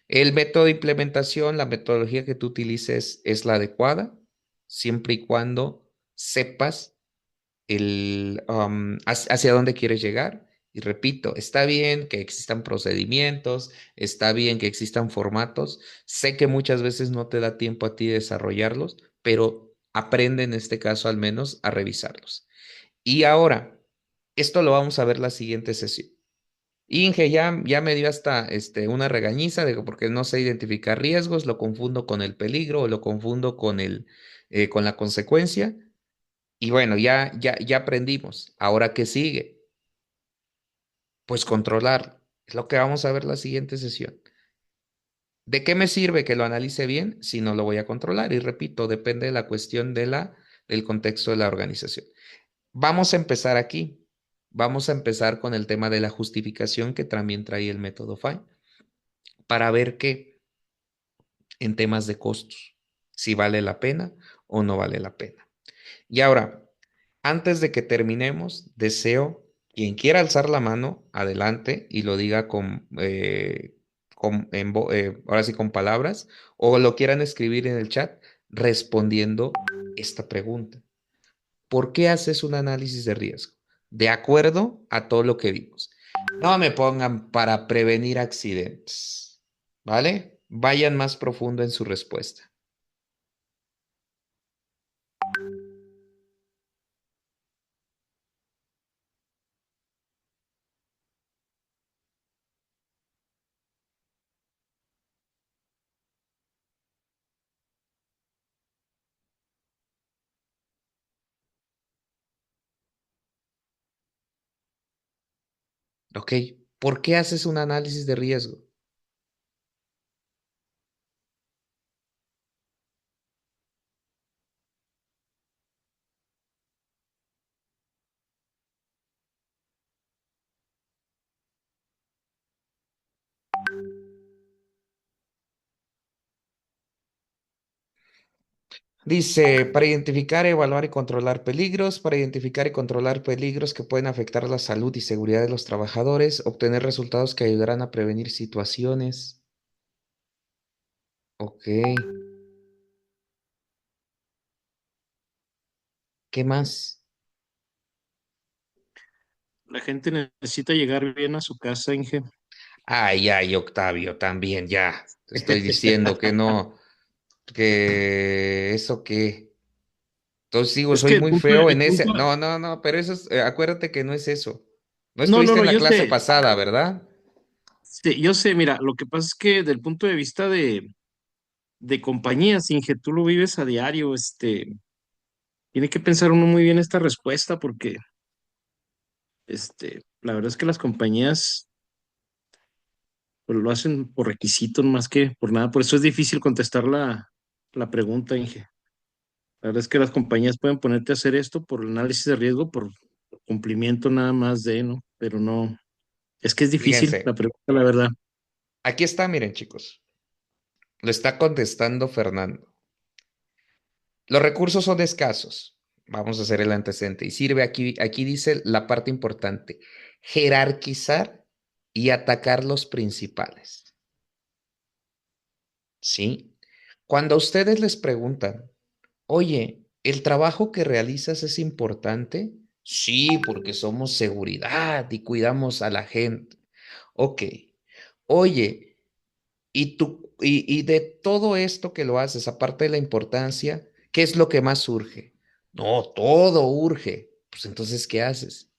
El método de implementación, la metodología que tú utilices es la adecuada, siempre y cuando sepas hacia dónde quieres llegar. Y repito, está bien que existan procedimientos, está bien que existan formatos. Sé que muchas veces no te da tiempo a ti desarrollarlos, pero aprende en este caso al menos a revisarlos. Y ahora, esto lo vamos a ver la siguiente sesión. Inge ya me dio hasta una regañiza de que porque no sé identificar riesgos, lo confundo con el peligro o lo confundo con la consecuencia. Y bueno, ya aprendimos. Ahora, ¿qué sigue? Pues controlarlo. Es lo que vamos a ver la siguiente sesión. ¿De qué me sirve que lo analice bien si no lo voy a controlar? Y repito, depende de la cuestión del contexto de la organización. Vamos a empezar aquí. Vamos a empezar con el tema de la justificación que también trae el método FINE para ver que en temas de costos, si vale la pena o no vale la pena. Y ahora, antes de que terminemos, deseo quien quiera alzar la mano, adelante y lo diga ahora sí con palabras, o lo quieran escribir en el chat respondiendo esta pregunta. ¿Por qué haces un análisis de riesgo? De acuerdo a todo lo que vimos. No me pongan para prevenir accidentes, ¿vale? Vayan más profundo en su respuesta. ¿Ok? ¿Por qué haces un análisis de riesgo? Dice, para identificar, evaluar y controlar peligros, para identificar y controlar peligros que pueden afectar la salud y seguridad de los trabajadores, obtener resultados que ayudarán a prevenir situaciones. Ok, ¿qué más? La gente necesita llegar bien a su casa, Inge. Ay, ay, Octavio, también ya. Te estoy diciendo que no, que eso que. Entonces digo, Es soy que muy feo en ese. No, no, no, pero eso es, acuérdate que no es eso. No no, no, estuviste no, en la clase pasada, ¿verdad? yo sé, mira, lo que pasa es que del punto de vista de compañías, Inge, tú lo vives a diario, tiene que pensar uno muy bien esta respuesta porque, la verdad es que las compañías pues, lo hacen por requisito más que por nada, por eso es difícil contestar la pregunta, Inge. La verdad es que las compañías pueden ponerte a hacer esto por el análisis de riesgo, por cumplimiento nada más de, ¿no? Pero no, es que es difícil la Fíjense, pregunta, la verdad. aquí está, miren, chicos. Lo está contestando Fernando. Los recursos son escasos. Vamos a hacer el antecedente. Y sirve aquí dice la parte importante, jerarquizar y atacar los principales. ¿Sí? Cuando a ustedes les preguntan, oye, ¿el trabajo que realizas es importante? Sí, porque somos seguridad y cuidamos a la gente. Ok. Oye, y de todo esto que lo haces, aparte de la importancia, ¿qué es lo que más urge? No, todo urge. Pues entonces, ¿qué haces?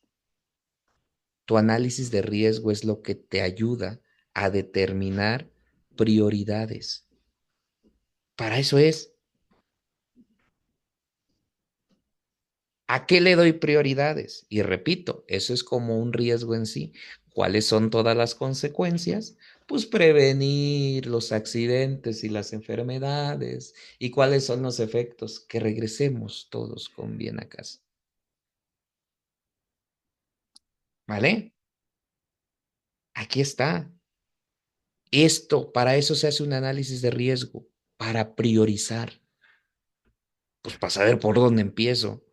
Tu análisis de riesgo es lo que te ayuda a determinar prioridades. Para eso es. ¿A qué le doy prioridades? Y repito, eso es como un riesgo en sí. ¿Cuáles son todas las consecuencias? Pues prevenir los accidentes y las enfermedades. ¿Y cuáles son los efectos? Que regresemos todos con bien a casa. ¿Vale? Aquí está. Esto, para eso se hace un análisis de riesgo, para priorizar, pues para saber por dónde empiezo,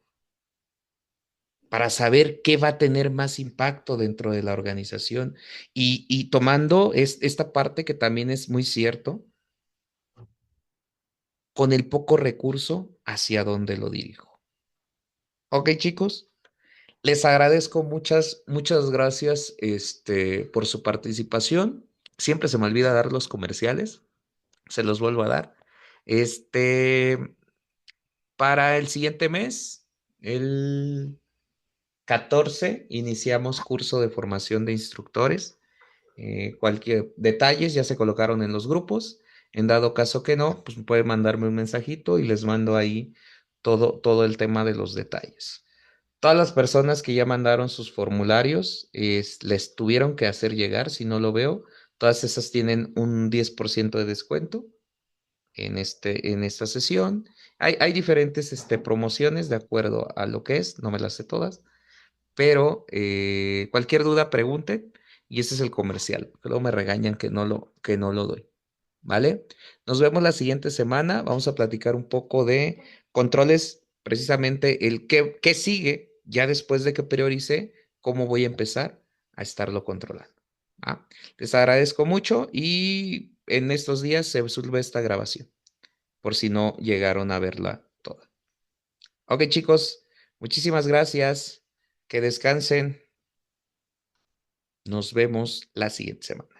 para saber qué va a tener más impacto dentro de la organización y tomando esta parte que también es muy cierto, con el poco recurso, hacia dónde lo dirijo. Ok, chicos, les agradezco muchas gracias por su participación. Siempre se me olvida dar los comerciales, se los vuelvo a dar. Para el siguiente mes, el 14 iniciamos curso de formación de instructores. Cualquier detalles ya se colocaron en los grupos. En dado caso que no, pues pueden mandarme un mensajito y les mando ahí todo el tema de los detalles. Todas las personas que ya mandaron sus formularios les tuvieron que hacer llegar, si no lo veo, todas esas tienen un 10% de descuento en esta sesión. Hay diferentes promociones de acuerdo a lo que es, no me las sé todas, pero cualquier duda pregunten y ese es el comercial. Luego me regañan que no lo doy, ¿vale? Nos vemos la siguiente semana. Vamos a platicar un poco de controles, precisamente el qué sigue ya después de que priorice, cómo voy a empezar a estarlo controlando. ¿Ah? Les agradezco mucho y en estos días se sube esta grabación, por si no llegaron a verla toda. Ok, chicos, muchísimas gracias. Que descansen. Nos vemos la siguiente semana.